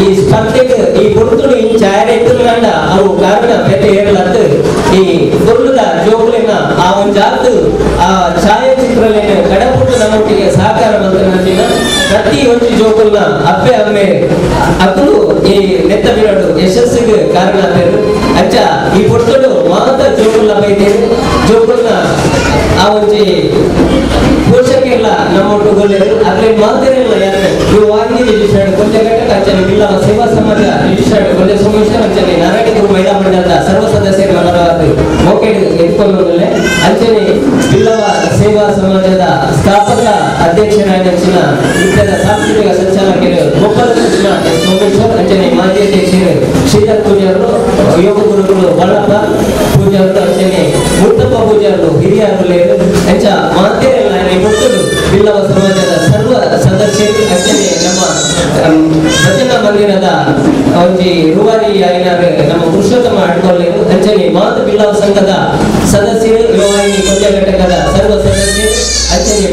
ಈ ಸ್ಪರ್ಧೆಗೆ ಈ ಪುರ್ತುಡು ಈ ಛಾಯೆ ಎತ್ತುಂಡ ಅವು ಕಾರಣ ಬೆಲೆ ಏರಲತ್ತು ಈ ಪುರ್ಲದ ಜೋಗುಲಿನ ಆ ಒಂಜಾತು ಆ ಛಾಯಾಚಿತ್ರಲೇನ ಕಡಪುಟ್ಟು ನಮ್ಮೊಟ್ಟಿಗೆ ಸಹಕಾರ ಬಂದ ಪ್ರತಿ ಒಂದು ಜೋಗುಲ್ನ ಅಪ್ಪೆ ಅಮ್ಮೆ ಅಕ್ಕಳು ಈ ನೆತ್ತ ಬೀಳೋಡು ಯಶಸ್ಸಿಗೆ ಕಾರಣ ಆಗ್ತೇರು ಅಂಚ ಈ ಪುರ್ತುಡು ಮಾತ ಜೋಗುಲ್ನ ಬೈತೇರು ಜೋಗುಲ್ನ ಆ ಒಂಜಿ ಪೋಷಕೆಲ್ಲ ನಮ್ಮೊಟ್ಟು ಗೊಲ್ಲೇರು ಅದ್ರಲ್ಲಿ ಮಾತೇರಿಲ್ಲ ಯಾರು ಯುವ ವಾಹಿನಿ ರಿಜಿಸ್ಟರ್ಡ್ ಕೊಲ್ಯ ಘಟಕ ಅಂಚನೆ ಬಿಲ್ಲವ ಸೇವಾ ಸಮಾಜ ರಿಜಿಸ್ಟರ್ಡ್ ಕೊಲ್ಯ ಸೋಮೇಶ್ವರ ಅಂಚನೆ ನಾರಾಯಣಗುರು ಮಹಿಳಾ ಮಂಡಳದ ಸರ್ವ ಸದಸ್ಯರ ಪರವಾಗಿ ಮೋಕೆಡ್ ಎತ್ಕೊಂಡೋಗಲೇ ಅಂಚನೆ ಬಿಲ್ಲವ ಸೇವಾ ಸಮಾಜದ ಸ್ಥಾಪಕ ಅಧ್ಯಕ್ಷರಾಗಿನ ನಿತ್ಯದ ಸಾಂಸ್ಕೃತಿಕ ಸಂಚಾಲಕರು ಗೋಪಾಲಕೃಷ್ಣ ಸೋಮೇಶ್ವರ್ ಅಂಚನೆ ಮಾಜಿ ಅಧ್ಯಕ್ಷರು ಶ್ರೀಧರ್ ಪೂಜಾರರು ಯೋಗ ಗುರುಗಳು ಬಳ್ಳಪ್ಪ ಪೂಜಾರರು ಅಂಚನೆ ಮುತ್ತಪ್ಪ ಪೂಜಾರರು ಹಿರಿಯರು ಅಂಚ ಮಾತೆರೆಲ್ಲ ಮುತ್ತಲು ಬಿಲ್ಲವ ಸಮಾಜದ ಸರ್ವ ಸದಸ್ಯರು ಅಂಚನೆ ನಮ್ಮ ಭಜನಾ ಮಂದಿರದ ಒಂಜಿ ರೂವಾರಿ ಆಯ್ನಾರು ನಮ್ಮ ಪುರುಷೋತ್ತಮ ಅಡ್ಕೊಳ್ಳರು ಅಂಚನೆ ಮಾತು ಬಿಲ್ಲವ ಸಂಘದ ಸದಸ್ಯರು ಯುವ ವಾಹಿನಿ ಕೊಲ್ಯ ಘಟಕದ ಸರ್ವ ಸದಸ್ಯರು ಅಂಚನೆ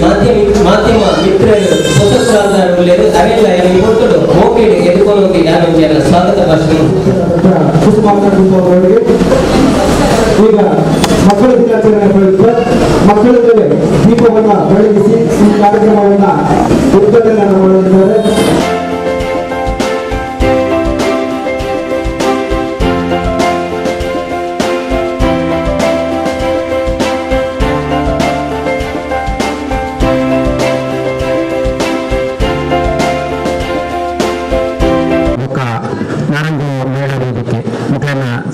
ಮಾಧ್ಯಮ ಮಿತ್ರರು ಹೊಸಕುಲಾದರು ಅವೆಲ್ಲ ಕೊಟ್ಟರು ಮೋಕೆಡ್ ಎದುಕೊಂಡು ಹೋಗಿ ಯಾರು ಸ್ವಾಗತ ಭಾಷಣ ಈಗ ಮಕ್ಕಳ ದಿನಾಚರಣೆ ಪ್ರಯುಕ್ತ ಮಕ್ಕಳಿಗೆ ದೀಪವನ್ನು ಬೆಳಗಿಸಿ ಈ ಕಾರ್ಯಕ್ರಮವನ್ನು ಉದ್ಘಾಟನೆ ಮಾಡಲಿದ್ದಾರೆ.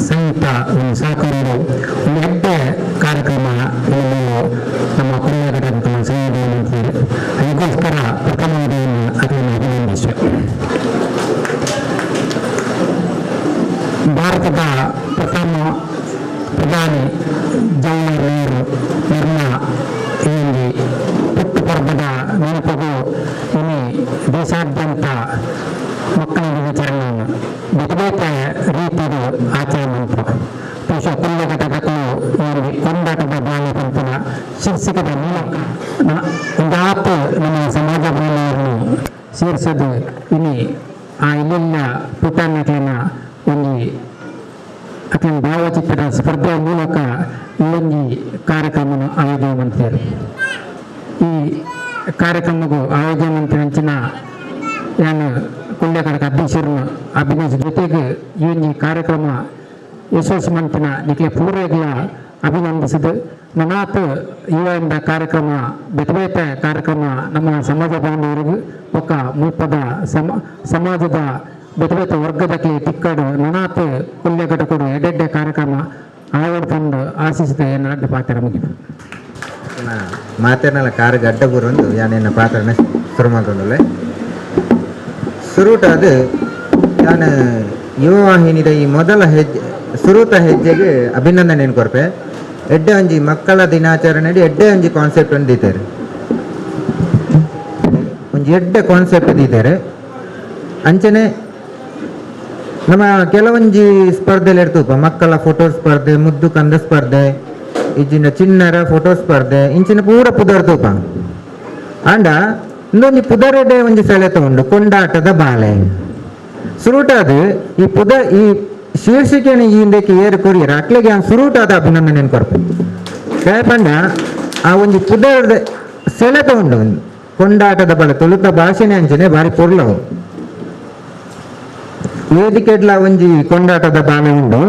ಸಂಯುಕ್ತ ಒಂದು ಸಹಕಾರಿಗಳು ಒಂದು ಹೆಡ್ಡೆ ಕಾರ್ಯಕ್ರಮ ನಮ್ಮ ಕೊಲ್ಯ ಘಟಕ ಸಂಯೋಜನೆ ಅದಕ್ಕೋಸ್ಕರ ಪ್ರಥಮವನ್ನು ಅದನ್ನು ಅಭಿನಂದಿಸುವೆ. ಭಾರತದ ಪ್ರಥಮ ಪ್ರಧಾನಿ ಜವಾಹರ್ಲಾಲ್ ನೆಹರು ನಿರ್ಮಾ ಈ ಹುಟ್ಟುಹಬ್ಬದ ನೆನಪಿಗೂ ಇನ್ನು ದೇಶಾದ್ಯಂತ ಮಕ್ಕಳ ದಿನಾಚರಣೆಯನ್ನು ಬೇರೆ ಬೇರೆ ರೀತಿಯ ಆಚರಣೆ ಉಂಟು. ಪುರುಷ ಕೊಲ್ಯ ಘಟಕಗಳು ಈ ಕೊಂಡಾಟದ ಬಾಲ ಪಂಪನ ಶೀರ್ಷಿಕದ ಮೂಲಕ ಒಂದಾತು ನಮ್ಮ ಸಮಾಜ ಬಾಲೆಯನ್ನು ಸೇರಿಸೋದು ಇಲ್ಲಿ ಆ ಇಲ್ಲೆಲ್ಲ ಪುಟಾಣಿಕೆಯ ಒಂದು ಅಥವಾ ಭಾವಚಿತ್ರದ ಸ್ಪರ್ಧೆಯ ಮೂಲಕ ಇಲ್ಲೊಂದು ಕಾರ್ಯಕ್ರಮವನ್ನು ಆಯೋಜನೆ ಮಾಡ್ತಾರೆ. ಈ ಕಾರ್ಯಕ್ರಮಕ್ಕೂ ಆಯೋಜನೆ ಮಂತ್ರಿ ಹಂಚಿನ ನಾನು ಕುಲ್ಯಕಡಕ ಅಧ್ಯಕ್ಷರನ್ನು ಅಭಿನಯಿಸಿದ ಜೊತೆಗೆ ಈ ಒಂದು ಕಾರ್ಯಕ್ರಮ ಯಶಸ್ವಿ ಮಂತಿನ ನಿಖಿಲ ಪೂರ್ವಗಳ ಅಭಿನಂದಿಸಿದ ನನಾತ್ ಯುವಯಿಂದ ಕಾರ್ಯಕ್ರಮ ಬೆತಬೇತ ಕಾರ್ಯಕ್ರಮ ನಮ್ಮ ಸಮಾಜ ಬಾಂಧವರಿಗೂ ಒಕ್ಕ ಮುಪ್ಪದ ಸಮಾಜದ ಬೆತಬೇತ ವರ್ಗದಕ್ಕೆ ತಿಕ್ಕಡು ನನಾತ್ ಕುಲ್ಯಕಡಕಡು ಎಡೆಡ್ಡೆ ಕಾರ್ಯಕ್ರಮ ಆವಡ್ಕೊಂಡು ಆಶಿಸಿದೆ ಎನ್ನಡ್ಡ ಪಾತ್ರ ಮುಗಿದು ಮಾತೇನಲ್ಲ ಕಾರು ಗಡ್ಡ ಬರುವಂದು ಯಾನೇನ ಪಾತ್ರನ ಶುರು ಮಾಡ್ಕೊಂಡಲೆ ಶುರುಟ ಅದು ನಾನು ಯುವವಾಹಿನಿದ ಈ ಮೊದಲ ಹೆಜ್ಜೆ ಶುರುತ ಹೆಜ್ಜೆಗೆ ಅಭಿನಂದನೆ ಕೊರ್ಪೆ ಎಡ್ಡೆ ಒಂಜಿ ಮಕ್ಕಳ ದಿನಾಚರಣೆ ಎಡ್ಡೆ ಒಂಜಿ ಕಾನ್ಸೆಪ್ಟ್ ಒಂದು ದೀತಾರೆ ಒಂಜಿ ಎಡ್ಡೆ ಕಾನ್ಸೆಪ್ಟ್ ದೀತಾರೆ ಅಂಚನೆ ನಮ್ಮ ಕೆಲವೊಂಜಿ ಸ್ಪರ್ಧೆಲಿ ಇರ್ತಪ್ಪ ಮಕ್ಕಳ ಫೋಟೋ ಸ್ಪರ್ಧೆ ಮುದ್ದು ಕಂದ ಸ್ಪರ್ಧೆ ಇಜಿನ ಚಿನ್ನರ ಫೋಟೋ ಸ್ಪರ್ಧೆ ಇಂಚಿನ ಪೂರ ಪುದರ್ತಪ್ಪ ಅಂಡ ಇಂದೊಂಜಿ ಪುದರೆಡೆ ಒಂಜಿ ಸೆಳೆತ ಉಂಡು ಕೊಂಡಾಟದ ಬಾಲೆ ಸುರುಟಾದ ಈ ಶೀರ್ಷಿಕೆನ ಈ ಹಿಂದಕ್ಕೆ ಏರು ಕೊರಿಯರ ಅಕ್ಲೆಗೆ ಸುರುಟಾದ ಅಭಿನಂದನೆ ಕೊರ್ಪೆ ಪಂಡ ಆ ಒಂಜಿ ಪುದರದ ಸೆಳೆತ ಉಂಡು ಕೊಂಡಾಟದ ಬಾಲೆ ತೊಳುತ ಭಾಷೆನೆ ಅಂಚನೆ ಬಾರಿ ಪೊರ್ಲವು ವೇದಿಕೆಡ್ಲ ಒಂಜಿ ಕೊಂಡಾಟದ ಬಾಲೆ ಉಂಡು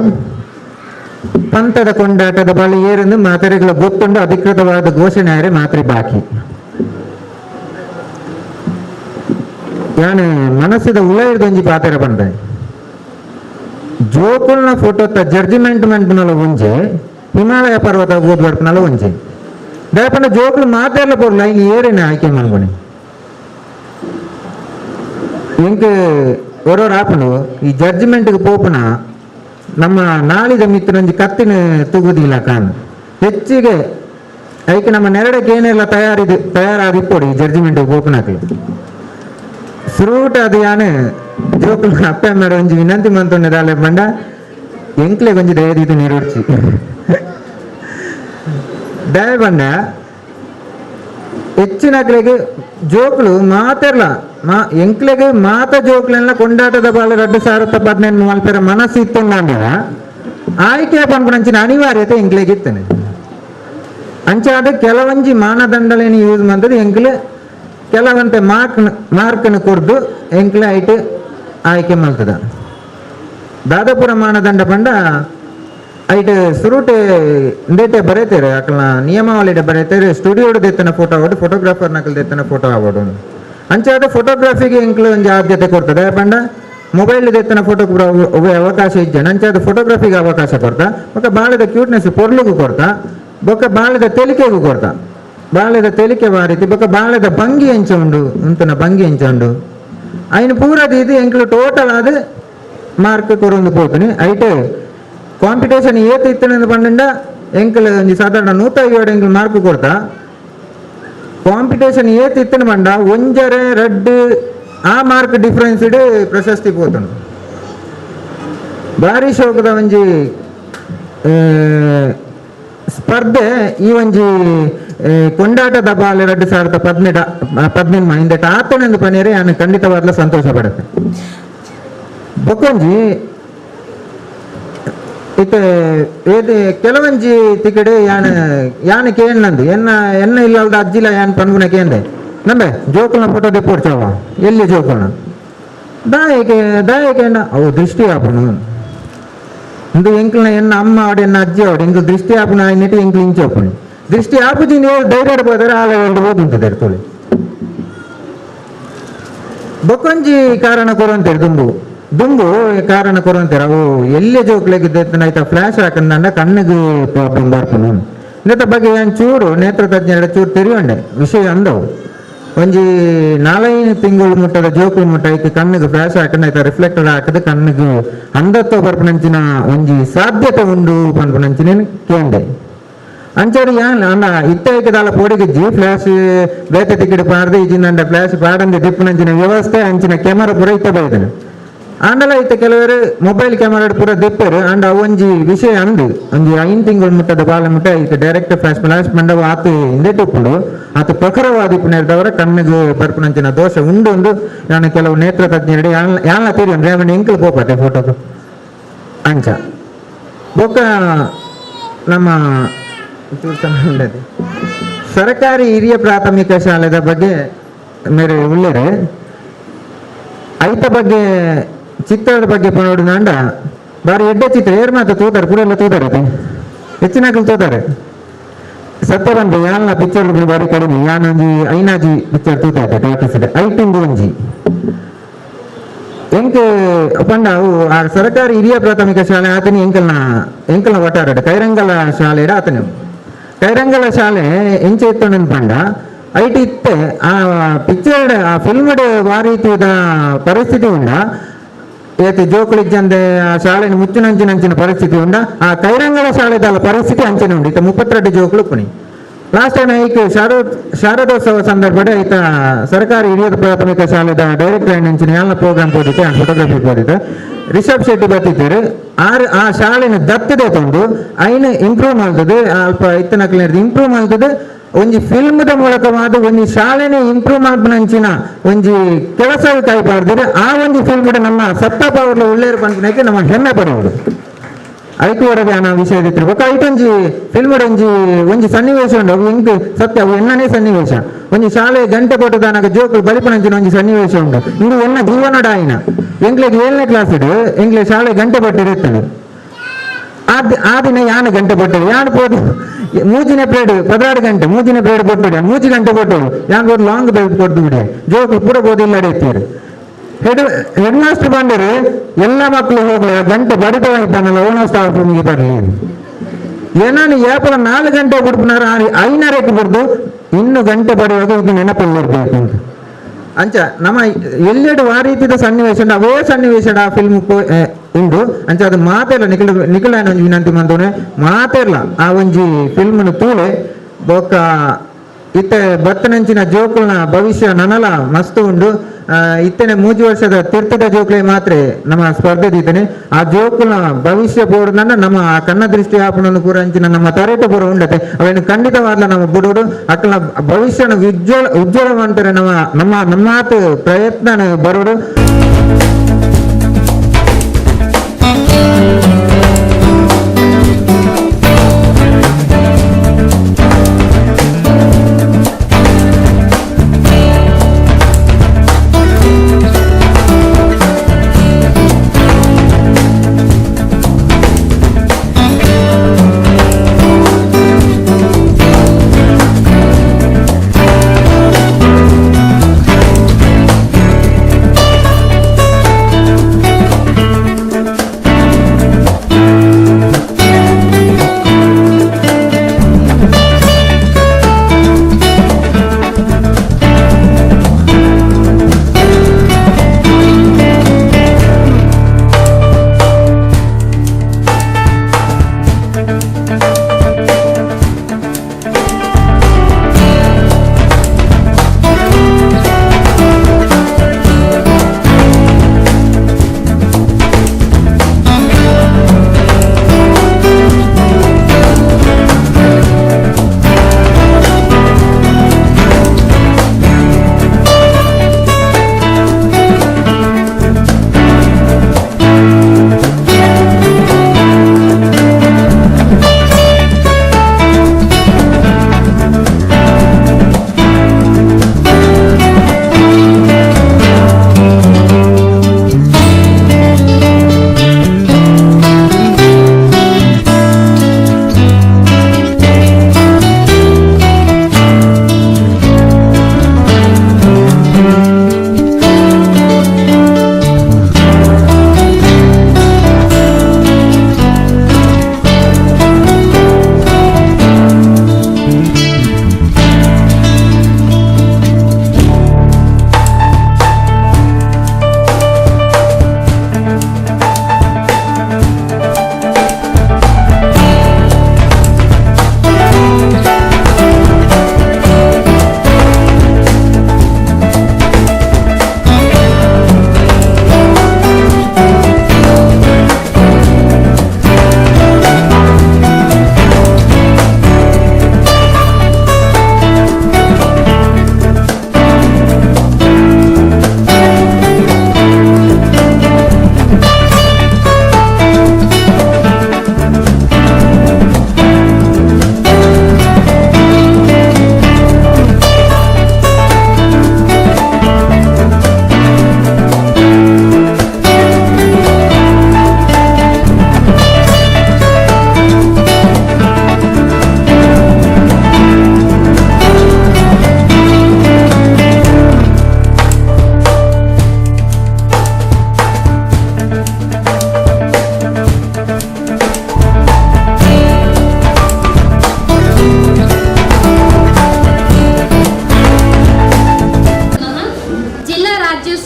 ಪಂಥದ ಕೊಂಡಾಟದ ಬಾಲೆ ಏರೆಂದು ಮಾತರೆಗಳ ಗೊತ್ತುಂಡು ಅಧಿಕೃತವಾದ ಘೋಷಣೆ ಆರೆ ಮಾತ್ರೆ ಬಾಕಿ ಯಾನ್ ಮನಸ್ಸಿದ ಉಳೈರ್ದೊಂಜಿ ಪಾತ್ರ ಬಂದೆ ಜೋಕುಲ್ನ ಫೋಟೋತ ಜಡ್ಜಿಮೆಂಟ್ ಮೆಂಟ್ನಲ್ಲ ಒಂಜೆ ಹಿಮಾಲಯ ಪರ್ವತ ಓದ್ ಬರ್ಪನಲ್ಲ ಒಂಜೆ ದಯಪಂಡ ಜೋಕುಲು ಮಾತೆಲ್ಲ ಪೋರ್ಲ ಇನ್ನು ಏರೇನೆ ಆಯ್ಕೆ ಮಾಡ್ಕೊನಿ ಎಂಕ್ ಒರೋರು ಆಪನು ಈ ಜಡ್ಜಿಮೆಂಟ್ಗೆ ಪೋಪನ ನಮ್ಮ ನಾಳಿದ ಮಿತ್ರನೊಂಜಿ ಕತ್ತಿನ ತೂಗುದಿಲ್ಲ ಕಾನ್ ಹೆಚ್ಚಿಗೆ ಐಕೆ ನಮ್ಮ ನೆರಡಕ್ಕೆ ಏನೆಲ್ಲ ತಯಾರಾದಿಪ್ಪೊಡಿ ಜಡ್ಜಿಮೆಂಟ್ಗೆ ಪೋಪನಾಕ್ಲಿ ಸುರೂಟ ಅದು ಯಾನು ಜೋಕುಲು ಅಪ್ಪ ಮೇಡ ಒಂಜಿ ವಿನಂತಿ ಮಂತೊಂಡೆದಾಲೆ ಬಂಡ ಎಂಕ್ಲೆ ಒಂಜಿ ದಯದೀತು ನೀರೋಡ್ಚಿ ದಯ ಬಂಡ ಹೆಚ್ಚಿನಕ್ಲೆಗೆ ಜೋಕುಲು ಮಾತೆರ್ಲ ಎಂಕ್ಲೆಗೆ ಮಾತ ಜೋಕ್ಲೆಲ್ಲ ಕೊಂಡಾಟದ ಬಾಳ 2018 ಮಲ್ಪೆರ ಮನಸ್ಸು ಇತ್ತಂಡ ಆಯ್ಕೆ ಪನ್ಪುನಂಚಿನ ಅನಿವಾರ್ಯತೆ ಎಂಕ್ಲೆಗೆ ಇತ್ತನೆ ಅಂಚಾದ ಕೆಲವೊಂಜಿ ಮಾನದಂಡಲೇನು ಯೂಸ್ ಮಾಡ್ತದೆ ಎಂಕ್ಲೆ ಕೆಲವಂತೆ ಮಾರ್ಕ್ನ ಕೊರ್ದು ಎಂಕ್ಲೆ ಐಟ್ ಆಯ್ಕೆ ಮಾಡ್ತದ ದಾದಾಪುರ ಮಾನದಂಡ ಪಂಡ ಐಟ್ ಸುರುಟೆ ಇಂದೇಟೆ ಬರೀತಾರೆ ಅಕ್ಲ ನಿಯಮಾವಳಿಡೆ ಬರೀತಾರೆ ಸ್ಟುಡಿಯೋಡ್ ದೆತ್ತನ ಫೋಟೋ ಆಗೋಡು ಫೋಟೋಗ್ರಾಫರ್ ನಕಲ್ ದೆತ್ತನ ಫೋಟೋ ಆಗೋಡು ಅಂಚಾದ ಫೋಟೋಗ್ರಫಿಗೆ ಎಂಕ್ಲೆ ಒಂಜಿ ಆದ್ಯತೆ ಕೊಡ್ತದೆ ಪಂಡ ಮೊಬೈಲ್ ದೆತ್ತನ ಫೋಟೋ ಅವಕಾಶ ಇಜ್ಜನ ಅಂಚಾದ ಫೋಟೋಗ್ರಫಿಗೆ ಅವಕಾಶ ಕೊಡ್ತಾ ಬೊಕ್ಕ ಬಾಳದ ಕ್ಯೂಟ್ನೆಸ್ ಪೊರ್ಲಿಗೂ ಕೊಡ್ತಾ ಬೊಕ್ಕ ಬಾಳದ ತೆಲಿಕೆಗೂ ಕೊಡ್ತಾ ಬಾಳೆದ ತೆಲಿಕೆ ಬಾರಿತಿ ಬೊಕ್ಕ ಬಾಳೆದ ಭಂಗಿ ಎಂಚ ಉಂಡು ಉಂತನ ಭಂಗಿ ಎಂಚ ಉಂಡು ಅಯ್ನ ಪೂರದ ಇದು ಎಂಕ್ಲು ಟೋಟಲ್ ಆದ ಮಾರ್ಕ್ ಕೊರೊಂದು ಪೋತುನಿ ಐಟ್ ಕಾಂಪಿಟೇಷನ್ ಏತ್ ಇತ್ತನೆಂದು ಪಂಡ ಎಂಕ್ಲು ಒಂಜಿ ಸಾಧಾರಣ 150 ಎಂಕ್ಲು ಮಾರ್ಕ್ ಕೊಡ್ತಾ ಕಾಂಪಿಟೇಷನ್ ಏತ್ ಇತ್ತನ ಪಂಡ ಒಂಜರೆ ರಡ್ಡು ಆ ಮಾರ್ಕ್ ಡಿಫ್ರೆನ್ಸ್ ಇಡ್ ಪ್ರಶಸ್ತಿ ಪೋತುಂಡು ಬಾರಿ ಶೋಕದ ಒಂಜಿ ಸ್ಪರ್ಧೆ ಈ ಒಂಜಿ ಕೊಂಡಾಟದ ಬಾಲೆ 2017 ಇಂದಟ ಆತನೆಂದು ಪನೇರೆ ಯಾನು ಖಂಡಿತವಾದ್ಲ ಸಂತೋಷ ಪಡುತ್ತೆ ಬೊಕೊಂಜಿ ಇತ್ತೆ ಕೆಲವೊಂಜಿ ತಿಕಡೆ ಯಾನ್ ಕೇಳಂದು ಎನ್ನ ಇಲ್ಲದ ಅಜ್ಜಿಲ ಯಾನ್ ಪನ್ಗುನ ಕೇಂದೆ ನಂಬೆ ಜೋಕುಲ್ನ ಫೋಟೋ ದೆಪ್ಪೋಡ್ಚಾವ ಎಲ್ಲಿ ಜೋಕುಲ್ನ ದಾಯಕೆ ಅವು ದೃಷ್ಟಿ ಆಪನು ಇಂದು ಎಂಕ್ಲನ ಎನ್ನ ಅಮ್ಮ ಆವಡೆ ಎನ್ನ ಅಜ್ಜಿ ಆವಡೆ ಇಂದು ದೃಷ್ಟಿ ಆಪನ ಆಯ್ನಿಟ್ಟು ಎಂಕ್ಲು ಇಂಚ ಆಪಣಿ ದೃಷ್ಟಿ ಆಪುಜಿ ನೀವು ಧೈರ್ಯ ಹೋದರೆ ಆಗ ಓದುಂಟದೆ ತೊಳಿ ಬೊಕೊಂಜಿ ಕಾರಣ ಕೊರಂತೇರು ದುಂಬು ಕಾರಣ ಕೊರಂತೇರು ಅವು ಎಲ್ಲೇ ಜೋಕ್ಲೆಗಿದ್ದ ಫ್ಲಾಶ್ ಹಾಕಂಡ ಕಣ್ಣಿಗೆ ಪ್ರಾಬ್ಲಮ್ ಬರ್ಪನು ಇಂಥ ಬಗ್ಗೆ ಏನು ಚೂರು ನೇತ್ರ ತಜ್ಞರ ಚೂರು ತೆರಿಯೊಂಡೆ ವಿಷಯ ಅಂದವು ಒಂಜಿ 4 ತಿಂಗಳು ಮುಟ್ಟದ ಜೋಕುಲು ಮುಟ್ಟ ಐಕೆ ಕಣ್ಣಿಗೆ ಫ್ಲಾಶ್ ಹಾಕಂಡ ರಿಫ್ಲೆಕ್ಟರ್ ಹಾಕದ ಕಣ್ಣಿಗೆ ಅಂದತ್ವ ಬರ್ಪನಂಚಿನ ಒಂಜಿ ಸಾಧ್ಯತೆ ಉಂಡು ಪನ್ಪನಂಚಿನ ಕೇಂದೆ ಅಂಚಾಡಿ ಅಣ್ಣ ಇತ್ತೈಕದಾಲ ಪೋಡಿಗಿಜ್ಜಿ ಫ್ಲಾಶ್ ಬೇತೆ ಟಿಕೆಟ್ ಪಾಡ್ದು ಇಜಿಂದ ಫ್ಲಾಶ್ ಪಾಡಂದು ದಿಪ್ಪನಂಚಿನ ವ್ಯವಸ್ಥೆ ಅಂಚಿನ ಕ್ಯಾಮರಾ ಪೂರ ಇತ್ತ ಬೈದನು ಅಂಡಲ ಇತ್ತ ಕೆಲವರು ಮೊಬೈಲ್ ಕ್ಯಾಮರಾ ಪೂರ ದಿಪ್ಪರು ಅಂಡ ಒಂಜಿ ವಿಷಯ ಅಂದು ಒಂಜಿ 5 ತಿಂಗಳು ಮುಟ್ಟದ ಬಾಲ ಮುಟ್ಟ ಈಗ ಡೈರೆಕ್ಟ್ ಫ್ಲಾಶ್ ಮಂಡವ ಆತು ಹಿಂದೆಟ್ಟುಪ್ಪುಡು ಆತು ಪ್ರಖರವಾದಿಪ್ಪನೇರ್ದವರ ಕಣ್ಣಿಗೆ ಬರ್ಪನಂಚಿನ ದೋಷ ಉಂಡು ಒಂದು ನಾನು ಕೆಲವು ನೇತ್ರ ತಜ್ಞರಡಿ ಯಾನ ತೀರಿ ರೇವಣ್ಣ ಎಂಕಲ್ ಪೋಪತ್ತೆ ಫೋಟೋದು ಅಂಚ ಬೊಕ್ಕ ನಮ್ಮ ಸರ್ಕಾರಿ ಹಿರಿಯ ಪ್ರಾಥಮಿಕ ಶಾಲೆದ ಬಗ್ಗೆ ಮೇರೆ ಉಳ್ಳೇರೆ ಐತ ಬಗ್ಗೆ ಚಿತ್ರದ ಬಗ್ಗೆ ನೋಡಿದಂಡ ಬಾರಿ ಎಡ್ಡೆ ಚಿತ್ರ ಏರ್ ಮಾತ್ರ ತೂತಾರೆ ಪೂರೆಲ್ಲ ತೂತಾರೆ ಹೆಚ್ಚಿನಾಗಲು ತೋತಾರೆ ಸತ್ಯ ಬಂದು ಯಾನ ಪಿಕ್ಚರ್ ಬಾರಿ ಕಡಿಮೆ ಯಾನೊಂಜಿ ಐನಾಜಿ ಪಿಕ್ಚರ್ ತೂತಾರೆ ಟಾಕಿಸಿದೆ ಐಟಿಂದು ಒಂಜಿ ಎಂಕ್ ಪಂಡ ಅವು ಆ ಸರ್ಕಾರಿ ಹಿರಿಯ ಪ್ರಾಥಮಿಕ ಶಾಲೆ ಆತನಿ ಎಂಕಲ್ನ ಒಟ್ಟಾರಡೆ ಕೈರಂಗಲ ಶಾಲೆ ಆತನ ಕೈರಂಗಲ ಶಾಲೆ ಎಂಚ ಎತ್ತೊಂಡು ಪಂಡ ಐಟಿ ಇತ್ತೆ ಆ ಪಿಕ್ಚರ್ ಆ ಫಿಲ್ಮ್ಡ್ ವಾರೀತಿದ ಪರಿಸ್ಥಿತಿ ಉಂಡ ಏತಿ ಜೋಕುಳಿಜ್ಜಂದೆ ಆ ಶಾಲೆನ ಮುಚ್ಚಿನಂಚಿನ ಪರಿಸ್ಥಿತಿ ಉಂಡ ಆ ಕೈರಂಗಲ ಶಾಲೆದ ಪರಿಸ್ಥಿತಿ ಅಂಚನೆ ಉಂಡು ಇತ್ತ 32 ಜೋಕುಲು ಪುಣಿ ಲಾಸ್ಟ್ ಟೈಮ್ ಐಕ್ ಶಾರದೋತ್ಸವ ಸಂದರ್ಭಡೆ ಐತ ಸರ್ಕಾರಿ ಹಿರಿಯ ಪ್ರಾಥಮಿಕ ಶಾಲೆದ ಡೈರೆಕ್ಟರ್ ಅಂಚಿನ ಎಲ್ಲ ಪ್ರೋಗ್ರಾಮ್ ಹೋದಿತ್ತೆ ಆ ಫೋಟೋಗ್ರಫಿ ಹೋದಿತ್ತೆ ರಿಷಬ್ ಶೆಟ್ಟಿ ಬರ್ತಿದ್ದಾರೆ ಆ ಶಾಲೆನ ದತ್ತದೆ ತಂದು ಐನ ಇಂಪ್ರೂವ್ ಮಾಡ್ತದೆ ಅಲ್ಪ ಇತ್ತನಕ್ಲೆ ಇಂಪ್ರೂವ್ ಮಾಡ್ತದೆ ಒಂಜಿ ಫಿಲ್ಮ್ದ ಮೂಲಕವಾದ ಒಂಜಿ ಶಾಲೆನೇ ಇಂಪ್ರೂವ್ ಮಾಡ್ಬನಂಚಿನ ಒಂಜಿ ಕೆಲಸವು ಕೈಪಾಡ್ದಿದ್ರೆ ಆ ಒಂಜಿ ಫಿಲ್ಮ್ಡ ನಮ್ಮ ಸತ್ತಪ್ಪ ಅವ್ರ ಒಳ್ಳೆಯ ಪಂಪನಕ್ಕೆ ನಮ್ಮ ಹೆಮ್ಮೆ ಪಡುವುದು ಅದಕ್ಕೆ ಹೊರಗೆ ಆ ವಿಷಯ ಇತ್ತಿರ್ಬೇಕು ಐಟೊಂಜಿ ಫಿಲ್ಮ್ಡ ಒಂಜಿ ಸನ್ನಿವೇಶ ಉಂಡು ಅವು ಎಂಕ್ ಸತ್ಯ ಅವು ಎನ್ನನೇ ಸನ್ನಿವೇಶ ಒಂಜಿ ಶಾಲೆ ಗಂಟೆ ಕೊಟ್ಟದಾನಾಗ ಜೋಕು ಬಲಿಪನಂಚಿನ ಒಂಜಿ ಸನ್ನಿವೇಶ ಉಂಡು ಇಂದು ಎನ್ನ ಜೀವನಡ ಆಯ್ನ ಎಂಕ್ಲೆಗೆ 7ನೇ ಕ್ಲಾಸ್ ಇಡು ಎಂಕ್ಲೆ ಶಾಲೆ ಗಂಟೆ ಪಟ್ಟಿರುತ್ತದೆ ಆ ದಿನ ಯಾನ ಗಂಟೆ ಪಟ್ಟದು ಯಾನು ಪೋದು ಮೂಜಿನ ಪ್ಲೇಡ್ 16 ಗಂಟೆ ಮೂಜಿನ ಪ್ಲೇಡ್ ಕೊಟ್ಬಿಡಿ 3 ಗಂಟೆ ಕೊಟ್ಟರು ಯಾನ್ ಒಂದು ಲಾಂಗ್ ಬೆಲ್ಟ್ ಕೊಟ್ಟು ಬಿಡಿ ಜೋಕು ಪೂರ ಬೋದಿಲ್ಲ ಎತ್ತೀರಿ ಹೆಡ್ ಮಾಸ್ಟರ್ ಬಂದರೆ ಎಲ್ಲ ಮಕ್ಕಳು ಹೋಗ್ಲಿ ಗಂಟೆ ಬಡಿತ ಇದ್ದಾನಲ್ಲ ಓನೋ ಸ್ಟಾಫ್ ರೂಮ್ಗೆ ಬರಲಿ ಏನಾನು ಏಪಲ 4 ಗಂಟೆ ಬಿಡ್ಬಿನಾರ 5:30ಕ್ಕೆ ಬಿಡ್ದು ಇನ್ನು ಗಂಟೆ ಬರೆಯುವಾಗ ಇದು ನೆನಪಲ್ಲಿ ಇರ್ಬೇಕು ಅಂತ ಅಂಚ ನಮ್ಮ ಎಲ್ಲೆಡು ಆ ರೀತಿಯ ಸನ್ನಿವೇಶ ಅವೇ ಸನ್ನಿವೇಶ ಆ ಫಿಲ್ಮ್ ಉಂಡು ಅಂಚ ಅದು ಮಾತೆಲ್ಲ ನಿಖಿಲ ಒಂಜಿ ವಿನಂತಿ ಮಂತೋನೆ ಮಾತೆಲ್ಲ ಆ ಒಂಜಿ ಫಿಲ್ಮ್ನು ತೂಲೆ ಬೊಕ್ಕ ಇತ್ತೆ ಬತ್ತನಂಚಿನ ಜೋಕುಲ್ನ ಭವಿಷ್ಯ ನನಲ ಮಸ್ತ್ ಉಂಡು ಇತ್ತನೆ 3 ವರ್ಷದ ತೀರ್ಥದ ಜೋಕ್ಲೆ ಮಾತ್ರ ನಮ್ಮ ಸ್ಪರ್ಧೆ ದೀತನೆ ಆ ಜೋಕುಲ್ನ ಭವಿಷ್ಯ ಬೋರ್ಡ್ ನಮ್ಮ ಕನ್ನ ದೃಷ್ಟಿ ಆಪಣನ್ನು ಪೂರ ಅಂಚಿನ ನಮ್ಮ ತರೇಟ ಪೂರ ಉಂಡತೆ ಅವೇನು ಖಂಡಿತವಾದ ನಮ್ಮ ಬುಡೋಡು ಅಕ್ಕಲ ಭವಿಷ್ಯನ ಉಜ್ವಲ ಮಾಡ್ತಾರೆ ನಮ್ಮ ಪ್ರಯತ್ನ ಬರೋಡು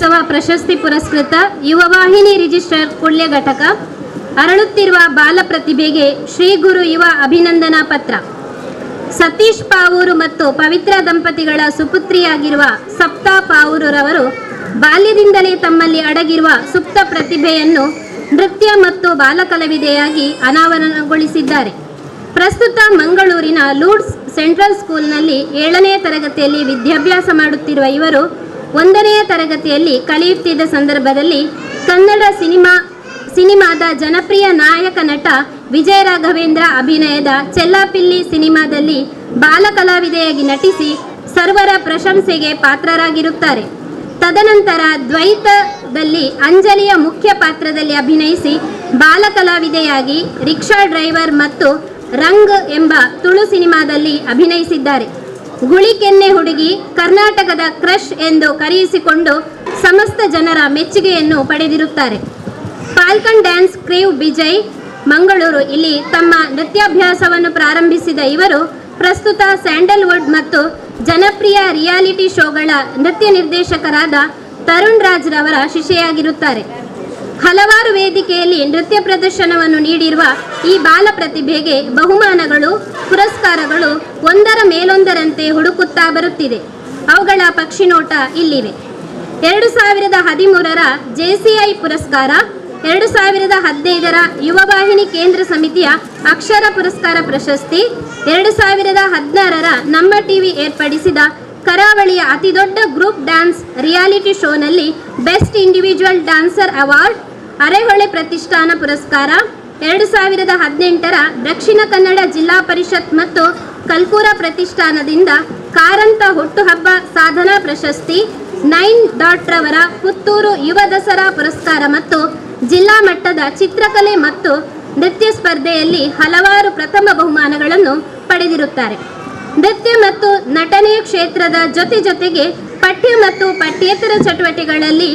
ಉತ್ಸವ ಪ್ರಶಸ್ತಿ ಪುರಸ್ಕೃತ ಯುವವಾಹಿನಿ ರಿಜಿಸ್ಟರ್ ಕೊಲ್ಯ ಘಟಕ ಅರಳುತ್ತಿರುವ ಬಾಲ ಪ್ರತಿಭೆಗೆ ಶ್ರೀ ಗುರು ಯುವ ಅಭಿನಂದನಾ ಪತ್ರ. ಸತೀಶ್ ಪಾವೂರು ಮತ್ತು ಪವಿತ್ರ ದಂಪತಿಗಳ ಸುಪುತ್ರಿಯಾಗಿರುವ ಸಪ್ತಾ ಪಾವೂರುರವರು ಬಾಲ್ಯದಿಂದಲೇ ತಮ್ಮಲ್ಲಿ ಅಡಗಿರುವ ಸುಪ್ತ ಪ್ರತಿಭೆಯನ್ನು ನೃತ್ಯ ಮತ್ತು ಬಾಲಕಲಾವಿದೆಯಾಗಿ ಅನಾವರಣಗೊಳಿಸಿದ್ದಾರೆ. ಪ್ರಸ್ತುತ ಮಂಗಳೂರಿನ ಲೂಡ್ಸ್ ಸೆಂಟ್ರಲ್ ಸ್ಕೂಲ್ನಲ್ಲಿ 7ನೇ ತರಗತಿಯಲ್ಲಿ ವಿದ್ಯಾಭ್ಯಾಸ ಮಾಡುತ್ತಿರುವ ಇವರು 1ನೆಯ ತರಗತಿಯಲ್ಲಿ ಕಲಿಯುತ್ತಿದ್ದ ಸಂದರ್ಭದಲ್ಲಿ ಕನ್ನಡ ಸಿನಿಮಾದ ಜನಪ್ರಿಯ ನಾಯಕ ನಟ ವಿಜಯ ರಾಘವೇಂದ್ರ ಅಭಿನಯದ ಚೆಲ್ಲಾಪಿಲ್ಲಿ ಸಿನಿಮಾದಲ್ಲಿ ಬಾಲಕಲಾವಿದೆಯಾಗಿ ನಟಿಸಿ ಸರ್ವರ ಪ್ರಶಂಸೆಗೆ ಪಾತ್ರರಾಗಿರುತ್ತಾರೆ. ತದನಂತರ ದ್ವೈತದಲ್ಲಿ ಅಂಜಲಿಯ ಮುಖ್ಯ ಪಾತ್ರದಲ್ಲಿ ಅಭಿನಯಿಸಿ ಬಾಲಕಲಾವಿದೆಯಾಗಿ ರಿಕ್ಷಾ ಡ್ರೈವರ್ ಮತ್ತು ರಂಗ್ ಎಂಬ ತುಳು ಸಿನಿಮಾದಲ್ಲಿ ಅಭಿನಯಿಸಿದ್ದಾರೆ. ಗುಳಿಕೆನ್ನೆ ಹುಡುಗಿ, ಕರ್ನಾಟಕದ ಕ್ರಶ್ ಎಂದು ಕರೆಯಿಸಿಕೊಂಡು ಸಮಸ್ತ ಜನರ ಮೆಚ್ಚುಗೆಯನ್ನು ಪಡೆದಿರುತ್ತಾರೆ. Falcon dance crew Vijay Mangaluru ಇಲ್ಲಿ ತಮ್ಮ ನೃತ್ಯಾಭ್ಯಾಸವನ್ನು ಪ್ರಾರಂಭಿಸಿದ ಇವರು ಪ್ರಸ್ತುತ ಸ್ಯಾಂಡಲ್ವುಡ್ ಮತ್ತು ಜನಪ್ರಿಯ ರಿಯಾಲಿಟಿ ಶೋಗಳ ನೃತ್ಯ ನಿರ್ದೇಶಕರಾದ ತರುಣ್ ರಾಜ್ ರವರ ಶಿಷ್ಯೆಯಾಗಿರುತ್ತಾರೆ. ಹಲವಾರು ವೇದಿಕೆಯಲ್ಲಿ ನೃತ್ಯ ಪ್ರದರ್ಶನವನ್ನು ನೀಡಿರುವ ಈ ಬಾಲ ಪ್ರತಿಭೆಗೆ ಬಹುಮಾನಗಳು, ಪುರಸ್ಕಾರಗಳು ಒಂದರ ಮೇಲೊಂದರಂತೆ ಹುಡುಕುತ್ತಾ ಬರುತ್ತಿದೆ. ಅವುಗಳ ಪಕ್ಷಿನೋಟ ಇಲ್ಲಿವೆ. 2013ರ JCI ಪುರಸ್ಕಾರ, 2015ರ ಯುವವಾಹಿನಿ ಕೇಂದ್ರ ಸಮಿತಿಯ ಅಕ್ಷರ ಪುರಸ್ಕಾರ ಪ್ರಶಸ್ತಿ, 2016ರ ನಮ್ಮ ಟಿವಿ ಏರ್ಪಡಿಸಿದ ಕರಾವಳಿಯ ಅತಿದೊಡ್ಡ ಗ್ರೂಪ್ ಡ್ಯಾನ್ಸ್ ರಿಯಾಲಿಟಿ ಶೋನಲ್ಲಿ best individual dancer award, Arehole ಪ್ರತಿಷ್ಠಾನ ಪುರಸ್ಕಾರ, 2018ರ ದಕ್ಷಿಣ ಕನ್ನಡ ಜಿಲ್ಲಾ ಪರಿಷತ್ ಮತ್ತು ಕಲ್ಕೂರ ಪ್ರತಿಷ್ಠಾನದಿಂದ ಕಾರಂತ ಹುಟ್ಟುಹಬ್ಬ ಸಾಧನಾ ಪ್ರಶಸ್ತಿ, 9 ರವರ ಪುತ್ತೂರು ಯುವ ದಸರಾ ಪುರಸ್ಕಾರ ಮತ್ತು ಜಿಲ್ಲಾ ಮಟ್ಟದ ಚಿತ್ರಕಲೆ ಮತ್ತು ನೃತ್ಯ ಸ್ಪರ್ಧೆಯಲ್ಲಿ ಹಲವಾರು ಪ್ರಥಮ ಬಹುಮಾನಗಳನ್ನು ಪಡೆದಿರುತ್ತಾರೆ. ನೃತ್ಯ ಮತ್ತು ನಟನೆಯ ಕ್ಷೇತ್ರದ ಜೊತೆಗೆ ಪಠ್ಯ ಮತ್ತು ಪಠ್ಯೇತರ ಚಟುವಟಿಕೆಗಳಲ್ಲಿ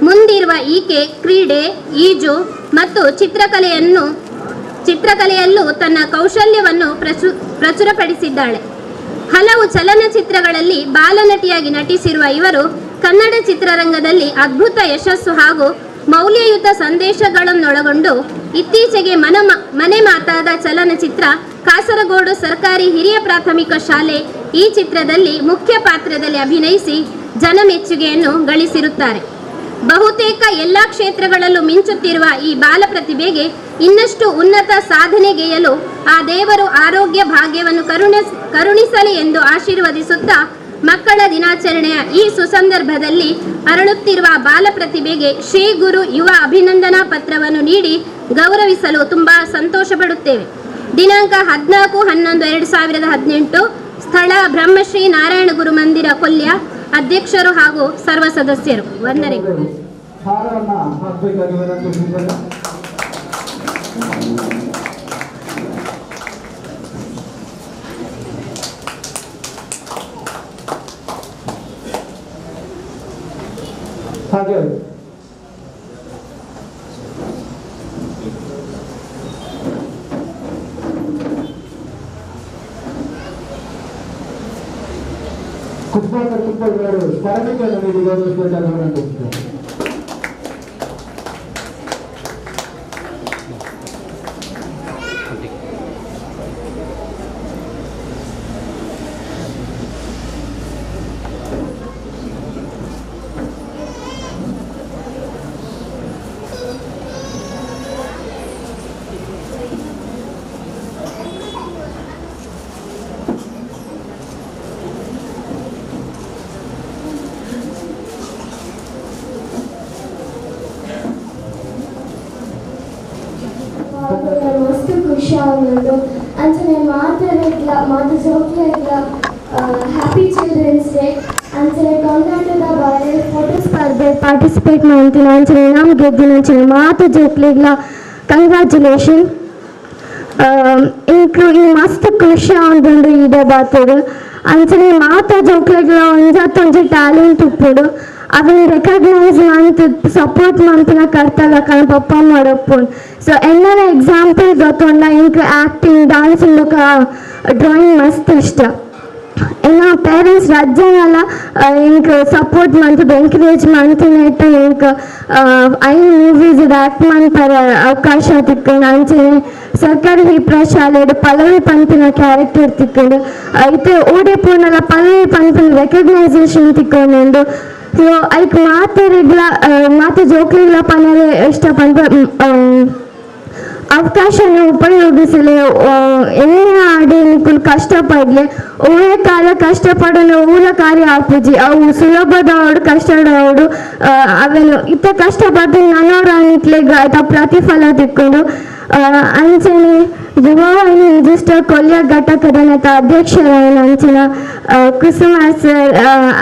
ಮುಂದಿರುವ ಈಕೆ ಕ್ರೀಡೆ, ಈಜು ಮತ್ತು ಚಿತ್ರಕಲೆಯಲ್ಲೂ ತನ್ನ ಕೌಶಲ್ಯವನ್ನು ಪ್ರಚುರಪಡಿಸಿದ್ದಾಳೆ. ಹಲವು ಚಲನಚಿತ್ರಗಳಲ್ಲಿ ಬಾಲನಟಿಯಾಗಿ ನಟಿಸಿರುವ ಇವರು ಕನ್ನಡ ಚಿತ್ರರಂಗದಲ್ಲಿ ಅದ್ಭುತ ಯಶಸ್ಸು ಹಾಗೂ ಮೌಲ್ಯಯುತ ಸಂದೇಶಗಳನ್ನೊಳಗೊಂಡು ಇತ್ತೀಚೆಗೆ ಮನೆ ಮಾತಾದ ಚಲನಚಿತ್ರ ಕಾಸರಗೋಡು ಸರ್ಕಾರಿ ಹಿರಿಯ ಪ್ರಾಥಮಿಕ ಶಾಲೆ ಈ ಚಿತ್ರದಲ್ಲಿ ಮುಖ್ಯ ಪಾತ್ರದಲ್ಲಿ ಅಭಿನಯಿಸಿ ಜನಮೆಚ್ಚುಗೆಯನ್ನು ಗಳಿಸಿರುತ್ತಾರೆ. ಬಹುತೇಕ ಎಲ್ಲ ಕ್ಷೇತ್ರಗಳಲ್ಲೂ ಮಿಂಚುತ್ತಿರುವ ಈ ಬಾಲ ಪ್ರತಿಭೆಗೆ ಇನ್ನಷ್ಟು ಉನ್ನತ ಸಾಧನೆಗೈಯಲು ಆ ದೇವರು ಆರೋಗ್ಯ ಭಾಗ್ಯವನ್ನು ಕರುಣಿಸಲಿ ಎಂದು ಆಶೀರ್ವದಿಸುತ್ತಾ ಮಕ್ಕಳ ದಿನಾಚರಣೆಯ ಈ ಸುಸಂದರ್ಭದಲ್ಲಿ ಅರಳುತ್ತಿರುವ ಬಾಲ ಪ್ರತಿಭೆಗೆ ಶ್ರೀ ಗುರು ಯುವ ಅಭಿನಂದನಾ ಪತ್ರವನ್ನು ನೀಡಿ ಗೌರವಿಸಲು ತುಂಬಾ ಸಂತೋಷ ಪಡುತ್ತೇವೆ. ದಿನಾಂಕ 14/11/2018, ಸ್ಥಳ ಬ್ರಹ್ಮಶ್ರೀ ನಾರಾಯಣ ಗುರು ಮಂದಿರ ಕೊಲ್ಯ. ಅಧ್ಯಕ್ಷರು ಹಾಗೂ ಸರ್ವ ಸದಸ್ಯರು ವಂದನೆಗಳು. ಹಾಗೆ ಕುಸುಮಾಕರ್ ಕುಪ್ಪಳ್ಳಿಯವರು ಸ್ಮರಣಿಕೆಯನ್ನು ನೀಡಿ ಗೌರವಿಸಬೇಕಾಗಿ ವಿನಂತಿಸುತ್ತೇನೆ. ಮಸ್ತ್ ಖುಷಿ ಆಗೋದು ಅಂಚನೆ ಮಾತಾಡಿಲ್ಲ ಮಾತು ಜೋಕ್ಲಿಲ್ಲ. ಹ್ಯಾಪಿ ಚಿಲ್ಡ್ರನ್ಸ್ ಡೇ ಅಂಚನೆ ಕರ್ನಾಟಕದ ಬಾರಿ ಫೋಟೋ ಸ್ಪರ್ಧೆ ಪಾರ್ಟಿಸಿಪೇಟ್ ಮಾಡ್ತೀನಿ. ಅಂಚನೆ ಇನಾಮ್ ಗೆದ್ದಿನ ಅಂಚನೆ ಮಾತು ಜೋಕ್ಲಿಲ್ಲ. ಕಂಗ್ರ್ಯಾಚುಲೇಷನ್. ಇಂಕ್ಲು ಈ ಮಸ್ತ್ ಖುಷಿ ಆಗೋದು ಇದೇ ಬಾತೋಡು ಅಂಚನೆ ಮಾತಾ ಜೋಕ್ಲಿಲ್ಲ. ಒಂಜತ್ತೊಂಜಿ ಟ್ಯಾಲೆಂಟ್ ಉಪ್ಪುಡು ಅದನ್ನು ರೆಕಗ್ನೈಸ್ ಮಾಡ್ತು ಸಪೋರ್ಟ್ ಮಾಡ್ತಿನ ಕರ್ತಲ್ಲ ಕಣ ಪಪ್ಪ ಮಾಡಪ್ಪುಂಡು. ಸೊ ಎಲ್ಲರ ಎಕ್ಸಾಂಪಲ್ ಗೊತ್ತೊಂಡ ಇಂಕ್ ಆ್ಯಕ್ಟಿಂಗ್, ಡ್ಯಾನ್ಸಿಂಗ್, ಡ್ರಾಯಿಂಗ್ ಮಸ್ತ್ ಇಷ್ಟ. నా పేరెంట్స్ రజ్జనాల ఇంక సపోర్ట్ మంత్ ఎంకರೇಜ್ ಮಾಡ್ತಿನೈತೆ ಇಂಕ ಐದು ಮೂವೀಸ್ ಆಕ್ಟ್ ಮಾಡ್ತಾರ ಅವಕಾಶ ತಿಕ್ಕೊಂಡು ಅಂಚೆ ಸರ್ಕಾರಿ ಹಿಪ್ರ ಶಾಲೆಡು ಪಲ್ಲವಿ ಪಂಪಿನ ಕ್ಯಾರೆಕ್ಟರ್ ತಿಕ್ಕೊಂಡು అయితే ಓಡೆ ಪೂರ್ಣಲ ಪಲ್ಲವಿ ಪಂಪಿನ ರೆಕಗ್ನೈಸೇಷನ್ ತಿಕ್ಕೊಂಡು ಸೊ ಐಕ್ ಮಾತೆ ಜೋಕ್ಲಿಗಳ ಪನಲೆ ಇಷ್ಟಪಡ್ಬ ಅವಕಾಶನ ಉಪಯೋಗಿಸಲಿ ಏನೇ ಆಡಿ ನಿಕ್ಕಲು ಕಷ್ಟಪಡಲಿ ಊರ ಕಾಲ ಕಷ್ಟಪಡಲು ಊರ ಕಾರ್ಯ ಆಪುಜಿ ಅವು ಸುಲಭದವಡು ಕಷ್ಟದವಡು ಅವೆಲ್ಲ ಇತ್ತ ಕಷ್ಟಪಟ್ಟು ನನ್ನೋರ ನಿಕ್ಲಿಗೆ ಆಯ್ತಾ ಪ್ರತಿಫಲ ತಿಕ್ಕೊಂಡು ಅಂಚನೆ ಯುವವಾಹಿನಿ ರಿಜಿಸ್ಟರ್ ಕೊಲ್ಯ ಘಟಕದ ಅಧ್ಯಕ್ಷರಾಯನ ಅಂಚಿನ ಕುಸುಮ ಸರ್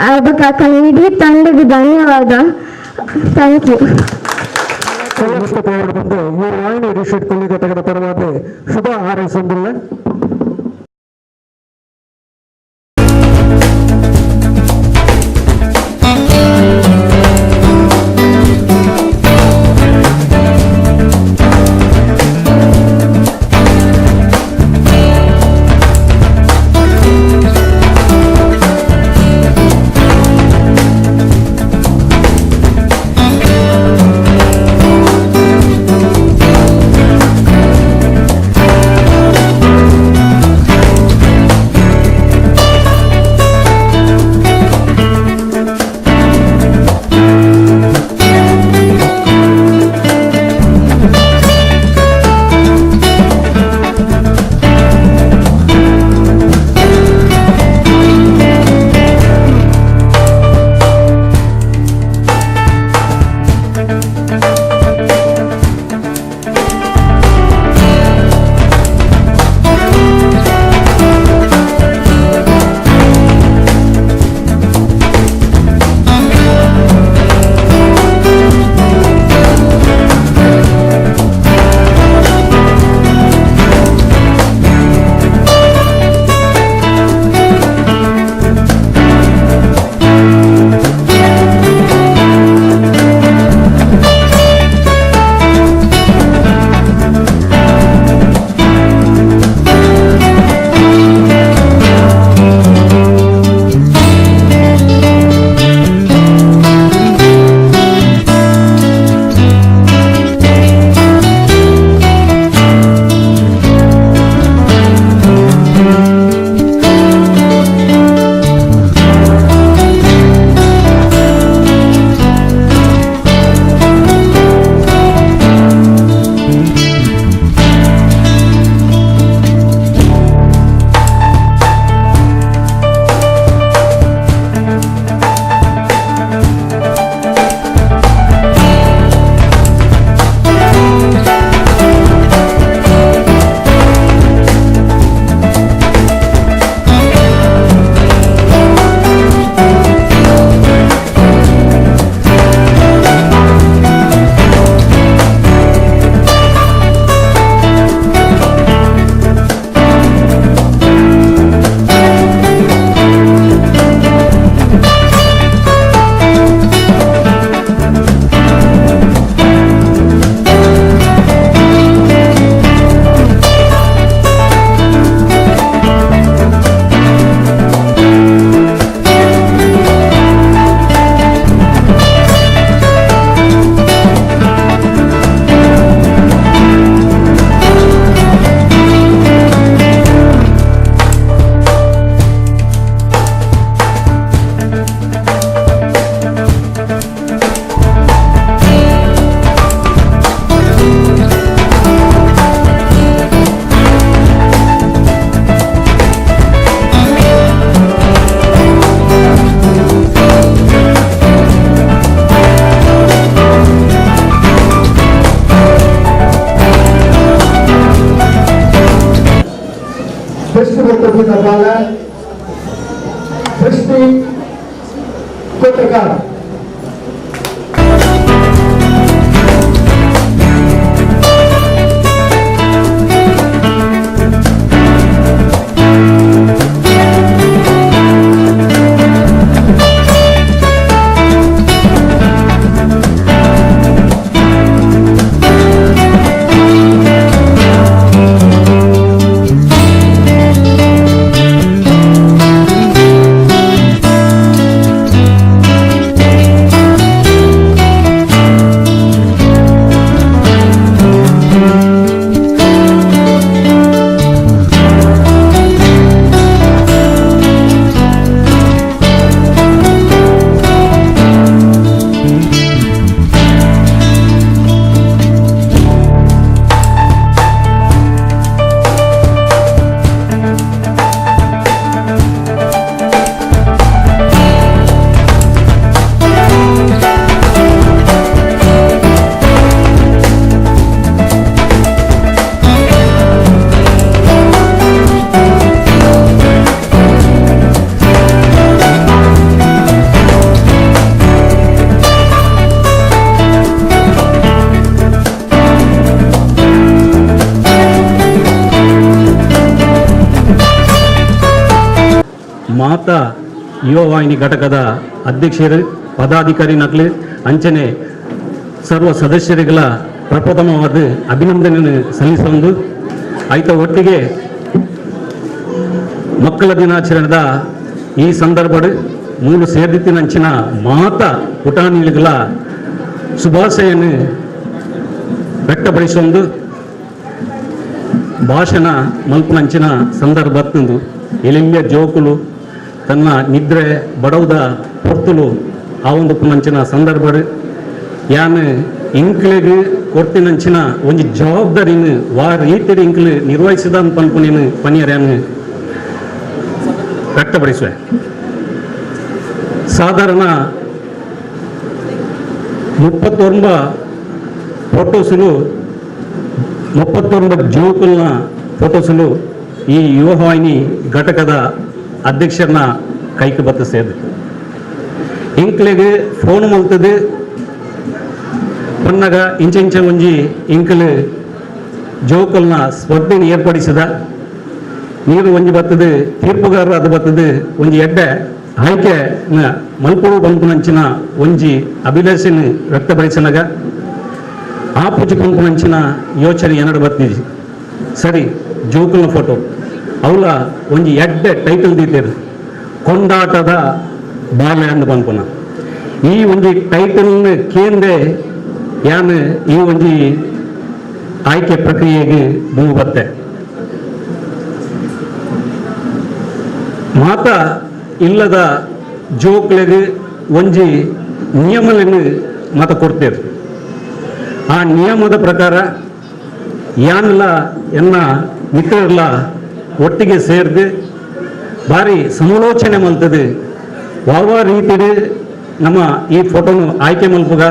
ಅದಕ್ಕೆ ಇಡೀ ತಂಡಕ್ಕೆ ಧನ್ಯವಾದ. Thank you. ಬಂದು ಈ ವಾಹಿನಿ ರಿಜಿಸ್ಟರ್ಡ್ ಕೊಲ್ಲಿ ಘಟಕದ ಪರವಾಗಿ ಶುಭ ಹಾರೈಸುವುದಿಲ್ಲ. Nirmala, Srishti Kotakar. ಯುವವಾಹಿನಿ ಘಟಕದ ಅಧ್ಯಕ್ಷರು ಪದಾಧಿಕಾರಿ ನಕಲು ಅಂಚನೆ ಸರ್ವ ಸದಸ್ಯರುಗಳ ಪ್ರಪ್ರಥಮವಾದ ಅಭಿನಂದನೆ ಸಲ್ಲಿಸೊಂದು ಆಯ್ತ ಒಟ್ಟಿಗೆ ಮಕ್ಕಳ ದಿನಾಚರಣೆದ ಈ ಸಂದರ್ಭದ ಮೂಲು ಸೇರ್ದಿತ್ತಿನಂಚಿನ ಮಾತ ಪುಟಾಣಿಗಳ ಶುಭಾಶಯನ್ನು ವ್ಯಕ್ತಪಡಿಸೊಂದು ಭಾಷಣ ಮಲ್ಪುನಂಚಿನ ಸಂದರ್ಭ ತಂದು ಎಲೆಲ್ಯ ಜೋಕುಲು ತನ್ನ ನಿದ್ರೆ ಬಡವುದ ಹೊರ್ತುಲು ಆ ಒಂದು ಪುನಂಚಿನ ಸಂದರ್ಭ ಯಾನು ಇಂಕ್ಲೆಗೆ ಕೊಡ್ತಿನಂಚಿನ ಒಂದು ಜವಾಬ್ದಾರಿನ ವಾ ರೀತಿ ಇಂಕ್ಲು ನಿರ್ವಹಿಸಿದ ಅಂತ ಪನ್ಪುನೇನು ಪನಿಯರ್ಯಾನು ವ್ಯಕ್ತಪಡಿಸುವೆ ಸಾಧಾರಣ 39 ಫೋಟೋಸುಲು 39 ಜೋಕುಲ್ನ ಫೋಟೋಸುಲು ಈ ಯುವವಾಹಿನಿ ಘಟಕದ ಅಧ್ಯಕ್ಷರನ್ನ ಕೈಗೆ ಬತ್ತ ಸೇದು ಇಂಕ್ಲೆಗೆ ಫೋನ್ ಮಲ್ತದೆ ಪನ್ನಗ ಇಂಚ ಒಂಜಿ ಇಂಕಲು ಜೋಕಲ್ನ ಸ್ಪರ್ಧೆಯನ್ನು ಏರ್ಪಡಿಸಿದ ನೀರು ಒಂಜಿ ಬರ್ತದೆ ತೀರ್ಪುಗಾರರು ಅದು ಬರ್ತದೆ ಒಂಜಿ ಎಡ್ಡೆ ಆಯ್ಕೆ ಮಲ್ಪುರು ಬಂಪುನಂಚಿನ ಒಂಜಿ ಅಭಿಲಾಷೆನ ವ್ಯಕ್ತಪಡಿಸಿನಾಗ ಆ ಪೂಜೆ ಬಂಪುನಂಚಿನ ಯೋಚನೆ ಏನಡು ಬರ್ತಿದ್ವಿ ಸರಿ ಜೋಕಲ್ನ ಫೋಟೋ ಅವಳ ಒಂಜಿ ಎಡ್ಡೆ ಟೈಟಲ್ ದೀತೇರು ಕೊಂಡಾಟದ ಬಾಲೆ ಅಂದು ಬಂಪುನ ಈ ಒಂಜಿ ಟೈಟಲ್ನ ಕೇಂದ್ರೆ ಯಾನು ಈ ಒಂಜಿ ಆಯ್ಕೆ ಪ್ರಕ್ರಿಯೆಗೆ ಮುಂದೆ ಬತ್ತೆ ಮಾತ ಇಲ್ಲದ ಜೋಕ್ಲೆಗೆ ಒಂಜಿ ನಿಯಮಗಳನ್ನು ಮತ ಕೊಡ್ತೇವೆ ಆ ನಿಯಮದ ಪ್ರಕಾರ ಯಾನೆಲ್ಲ ಎನ್ನ ಮಿತ್ರರೆಲ್ಲ ಒಟ್ಟಿಗೆ ಸೇರಿದು ಭಾರಿ ಸಮಾಲೋಚನೆ ಮಲ್ತದೆ ಯಾವ ರೀತಿಗೆ ನಮ್ಮ ಈ ಫೋಟೋನು ಆಯ್ಕೆ ಮಲ್ಪುಗ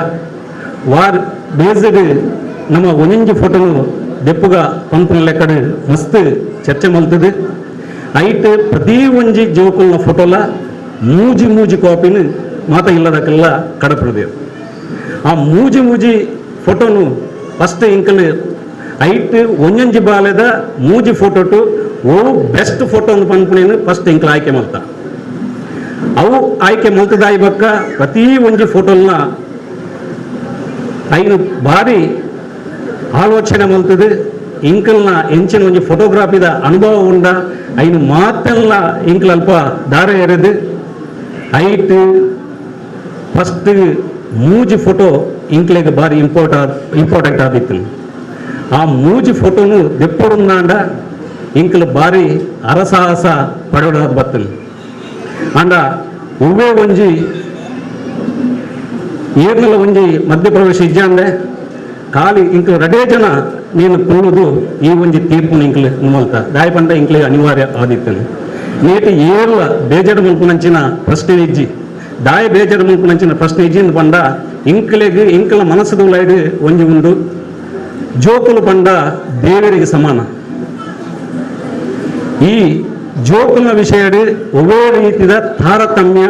ವಾರ್ ಬೇಸ್ಗೆ ನಮ್ಮ ಒಂಜಿ ಫೋಟೋನು ದೆಪ್ಪುಗ ಪಂಪನ ಲೆಕ್ಕಡೆ ಮಸ್ತ್ ಚರ್ಚೆ ಮಲ್ತದೆ ಐಟ್ ಪ್ರತಿ ಒಂಜಿ ಜೋಕುಲ್ನ ಫೋಟೋಲ ಮೂಜಿ ಕಾಪಿನ ಮಾತ ಇಲ್ಲದಕ್ಕೆಲ್ಲ ಕಡಪಡ್ದೇವು ಆ ಮೂಜಿ ಫೋಟೋನು ಫಸ್ಟ್ ಇಂಕಲ್ ಐಟ್ ಒಂಜೊಂಜಿ ಬಾಲೆದ ಮೂಜಿ ಫೋಟೋಟು ಓ ಬೆಸ್ಟ್ ಫೋಟೋ ಅಂತ ಪನ್ಪುನೇನು ಫಸ್ಟ್ ಇಂಕಲ್ ಆಯ್ಕೆ ಮಲ್ತ ಅವು ಆಯ್ಕೆ ಮಲ್ತದಾಯಿ ಬಕ್ಕ ಪ್ರತಿ ಒಂಜಿ ಫೋಟೋಲ್ನ ಐನು ಭಾರಿ ಆಲೋಚನೆ ಮಲ್ತದೆ ಇಂಕಲ್ನ ಎಂಚಿನ ಒಂಜಿ ಫೋಟೋಗ್ರಾಫಿದ ಅನುಭವ ಉಂಡ ಐನು ಮಾತೆಲ್ಲ ಇಂಕಲ್ ಅಲ್ಪ ದಾರ ಎರೆದು ಐಟ್ ಫಸ್ಟ್ ಮೂಜಿ ಫೋಟೋ ಇಂಕ್ಲೆಗೆ ಭಾರಿ ಇಂಪಾರ್ಟೆಂಟ್ ಆದಿತ್ತು ಆ ಮೂಜಿ ಫೋಟೋನು ದೆಪ್ಪುಡುಂದಾಂಡ ಇಂಕಲ್ ಭಾರಿ ಅರಸಾಹಸ ಪಡೋದಾದ ಬತ್ತನು ಅಂಡ ಉವೇ ಒಂಜಿ ಏರ್ನಲ್ಲ ಒಂಜಿ ಮಧ್ಯಪ್ರವೇಶ ಇಜ್ಜಾಂಡೆ ಖಾಲಿ ಇಂಕ್ಲು ರಡೇ ಜನ ನೀನು ಕುಳ್ಳುದು ಈ ಒಂಜಿ ತೀರ್ಪು ಇಂಕ್ಲು ಮಲ್ತ ದಾಯಿ ಪಂಡ ಇಂಕ್ಲಿಗೆ ಅನಿವಾರ್ಯ ಆದಿತ್ತನು ನೇಟಿ ಏರ್ಲ ಬೇಜಾರು ಮಲ್ಪುನಂಚಿನ ಪ್ರಶ್ನೆ ಇಜ್ಜಿ ದಾಯಿ ಬೇಜಾರು ಮಲ್ಪುನಂಚಿನ ಪ್ರಶ್ನೆ ಇಜ್ಜಿಂದ ಪಂಡ ಇಂಕ್ಲೆಗೆ ಇಂಕ್ಲ ಮನಸ್ಸು ಲೈಡ್ ಒಂಜಿ ಉಂಡು ಜೋಕುಲು ಪಂಡ ದೇವರಿಗೆ ಸಮಾನ ಈ ಜೋಕುಲ ವಿಷಯಡ್ ಒವೇ ರೀತಿಯ ತಾರತಮ್ಯ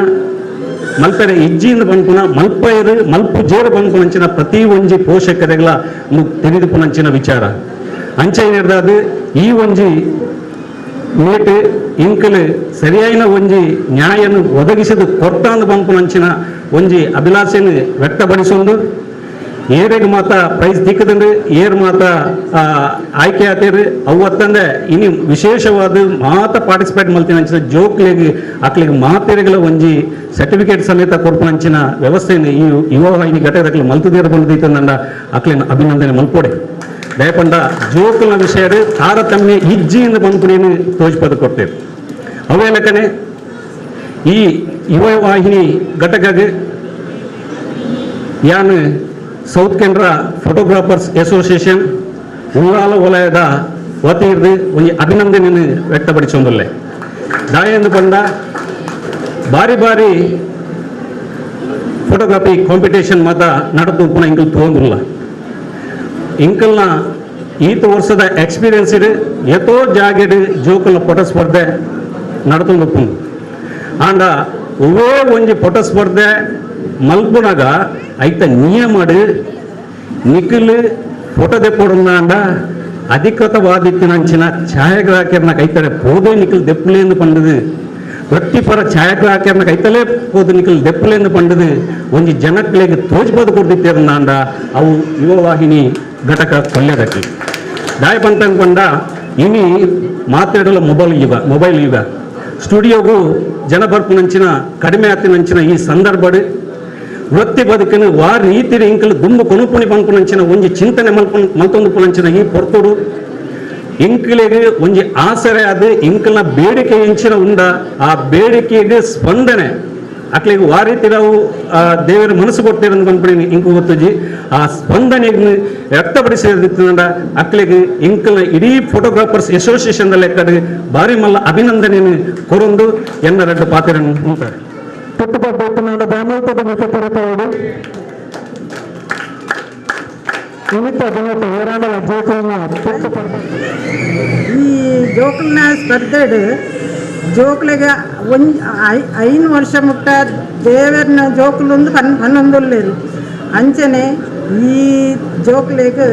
ಮಲ್ಪರೆ ಇಜ್ಜಿಯಿಂದ ಬಂಪುನ ಮಲ್ಪೈರು ಮಲ್ಪು ಜೇರು ಬಂಪುನಂಚಿನ ಪ್ರತಿ ಒಂಜಿ ಪೋಷಕರೆಗಳ ತೆಗೆದುಪುನಂಚಿನ ವಿಚಾರ ಅಂಚೆ ನಿರ್ದಾದ ಈ ಒಂಜಿ ನೇಟು ಇಂಕಲು ಸರಿಯಾಯಿನ ಒಂಜಿ ನ್ಯಾಯನು ಒದಗಿಸಿದ ಕೊಟ್ಟಾಂದು ಬಂಪುನಂಚಿನ ಒಂಜಿ ಅಭಿಲಾಷೆಯನ್ನು ವ್ಯಕ್ತಪಡಿಸೊಂದು ಏರೆಗೆ ಮಾತ ಪ್ರೈಸ್ ದಿಕ್ಕದಂಡು ಏರ್ ಮಾತ ಆಯ್ಕೆ ಆತೇರು ಅವತ್ತಂದೆ ಇನ್ನು ವಿಶೇಷವಾದ ಮಾತ ಪಾರ್ಟಿಸಿಪೇಟ್ ಮಲ್ತಿನಂಚಿನ ಜೋಕ್ಲಿಗೆ ಅಕ್ಲಿಗೆ ಮಾತೇರಿಗಳ ಒಂಜಿ ಸರ್ಟಿಫಿಕೇಟ್ ಸಮೇತ ಕೊಡ್ಪುನಂಚಿನ ವ್ಯವಸ್ಥೆಯನ್ನು ಈ ಯುವವಾಹಿನಿ ಘಟಕದಲ್ಲಿ ಮಲ್ತದೇರ ಬಂದೈತಂದ ಅಕ್ಲಿನ ಅಭಿನಂದನೆ ಮಲ್ಪೋಡೆ ದಯಪಂಡ ಜೋಕುಲ ವಿಷಯದ ತಾರತಮ್ಯ ಇಜ್ಜಿಯಿಂದ ಬಂದ್ಪುನೇನು ತೋಜ್ಪದ ಕೊಡ್ತೇವೆ ಅವೇ ಲೆಕ್ಕನೆ ಈ ಯುವವಾಹಿನಿ ಘಟಕಗೆ ಯಾನು ಸೌತ್ ಕೆನರಾ ಫೋಟೋಗ್ರಾಫರ್ಸ್ ಅಸೋಸಿಯೇಷನ್ ಉಳ್ಳಾಲ ವಲಯದ ವತಿಯಿರ್ದು ಒಂದು ಅಭಿನಂದನೆಯನ್ನು ವ್ಯಕ್ತಪಡಿಸೊಂದುಲ್ಲೆ ದಾಯೆಂದು ಪಂಡ ಬಾರಿ ಫೋಟೋಗ್ರಫಿ ಕಾಂಪಿಟೇಷನ್ ಮಾತ ನಡೆದು ಪುನಃ ಇಂಕಲ್ ತಗೊಂಡಿಲ್ಲ ಇಂಕಲ್ನ ಈತ ವರ್ಷದ ಎಕ್ಸ್ಪೀರಿಯನ್ಸ್ ಇಡು ಎತೋ ಜಾಗೆಡು ಜೋಕಲ್ನ ಫೋಟೋ ಸ್ಪರ್ಧೆ ನಡೆದು ಪುಂಡು ಆಂಡ ಒವೇ ಒಂಜಿ ಫೋಟೋ ಸ್ಪರ್ಧೆ ಮಲ್ಪುನಾಗ ಐತ ನಿಯಮಡು ನಿಖಿಲ್ ಫೋಟೋ ದೆಪ್ಪೊಡುಂದಾಂಡ ಅಧಿಕೃತವಾದಿತ್ತಿನಂಚಿನ ಛಾಯಾಗ್ರಾಹಕರನ್ನ ಕೈತಡೆ ಪೋದೇ ನಿಖಿಲ್ ದೆಪ್ಪುಲೇಂದು ಪಂಡದು ವೃತ್ತಿಪರ ಛಾಯಾಗ್ರಾಹಕರನ್ನ ಕೈತಲೇ ಹೋದು ನಿಖಲ್ ದೆಪ್ಪಲೆಂದು ಪಂಡದು ಒಂಜಿ ಜನಕ್ಲೆಗೆ ತೋಜ್ಬೋದು ಕೊಡ್ದಿತ್ತೇರಂದಾಂಡ ಅವು ಯುವವಾಹಿನಿ ಘಟಕ ಕೊಲ್ಯದಕ್ಕೆ ದಾಯ ಪಂತಂಗ್ ಪಂಡ ಇನಿ ಮಾತಾಡಲು ಮೊಬೈಲ್ ಯುಗ ಸ್ಟುಡಿಯೋಗೂ ಜನ ಬರ್ಪುನಂಚಿನ ಕಡಿಮೆ ಆತಿನಂಚಿನ ಈ ಸಂದರ್ಭಡ್ ವೃತ್ತಿ ಬದುಕನ್ನು ವಾರ ರೀತಿಯ ಇಂಕಲ್ ದುಂಬು ಕೊನುಪುಣಿ ಪಂಪುನಂಚಿನ ಒಂಜಿ ಚಿಂತನೆ ಮಲ್ತೊಂದು ಪುನಂಚಿನ ಈ ಪೊರ್ತುಡು ಇಂಕ್ಲೆಗೆ ಒಂಜಿ ಆಸರೆ ಅದು ಇಂಕಲ್ನ ಬೇಡಿಕೆ ಎಂಚಿನ ಉಂಡ ಆ ಬೇಡಿಕೆಗೆ ಸ್ಪಂದನೆ ಅಕ್ಲಿಗೆ ವಾರೀತಿ ನಾವು ದೇವರ ಮನಸ್ಸು ಕೊಡ್ತೇವೆ ಅಂದ್ಕೊಂಡ್ಬಿಡಿ ಇಂಕು ಗೊತ್ತಜಿ ಆ ಸ್ಪಂದನೆಗೆ ವ್ಯಕ್ತಪಡಿಸಿದ ಅಕ್ಲಿಗೆ ಇಂಕಲ್ನ ಇಡೀ ಫೋಟೋಗ್ರಾಫರ್ಸ್ ಅಸೋಸಿಯೇಷನ್ ಲೆಕ್ಕಡೆ ಭಾರಿ ಮಲ್ಲ ಅಭಿನಂದನೆಯನ್ನು ಕೊರೊಂದು ಎನ್ನ ರೆಡ್ಡು ಪಾತ್ರ ಉಂಟಾರೆ ಈ ಜೋಕಲ್ನ ಸ್ಪರ್ಧೆಡ್ ಜೋಕ್ಲೆಗೆ ಒಂದು 5 ವರ್ಷ ಮುಟ್ಟ ದೇವರನ ಜೋಕ್ಲೊಂದು ಹನ್ನೊಂದುಲ್ಲೇರು ಅಂಚನೆ ಈ ಜೋಕ್ಲೆಗೆ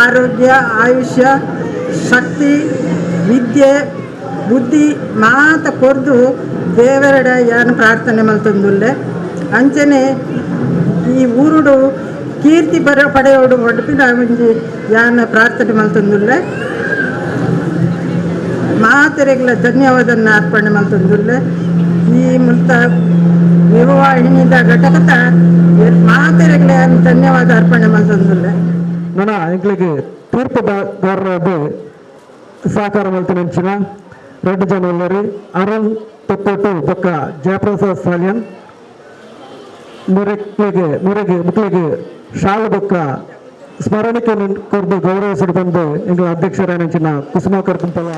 ಆರೋಗ್ಯ ಆಯುಷ್ಯ ಶಕ್ತಿ ವಿದ್ಯೆ ಬುದ್ಧಿ ಮಾತ ಕೊರ್ದು ದೇವರಡ ಯಾನು ಪ್ರಾರ್ಥನೆ ಮಲ್ತೊಂದುಲ್ಲೆ ಅಂಚನೆ ಈ ಊರುಡು ಕೀರ್ತಿ ಪಡೆಯೋಡು ಒಡಪಿನ ಒಂಜಿ ಯಾನ ಪ್ರಾರ್ಥನೆ ಮಲ್ತೊಂದುಲ್ಲೆ ಮಾತೆರೆಗಳ ಧನ್ಯವಾದನ ಅರ್ಪಣೆ ಮಲ್ತೊಂದುಲ್ಲೆ ಈ ಮುಲ್ತ ಯುವವಾಹಿನಿದ ಘಟಕದ ಮಾತೆರೆಗಳ ಧನ್ಯವಾದ ಅರ್ಪಣೆ ಮಲ್ತೊಂದುಲ್ಲೆ ನನ್ನ ಎಂಕ್ಲಿಗೆ ತೀರ್ಪುದಾರರಾದ ಸಹಕಾರ ಮಲ್ತನೆಂಚಿನ 2 ಜನ ಎಲ್ಲರಿ ಅರುಣ್ ತೊಕ್ಕೋಟು ಬೊಕ್ಕ ಜಯಪ್ರಸಾದ್ ಸಾಲಿಯನ್ ಮುಕ್ಳಿಗೆ ಶಾಲು ಬೊಕ್ಕ ಸ್ಮರಣಿಕೆ ಕೊರ್ದು ಗೌರವಿಸಿದ ಬಂದು ಇಂದು ಅಧ್ಯಕ್ಷರಾಗಿನ ಕುಸುಮಾಕರ್ ಕುಂಪಲ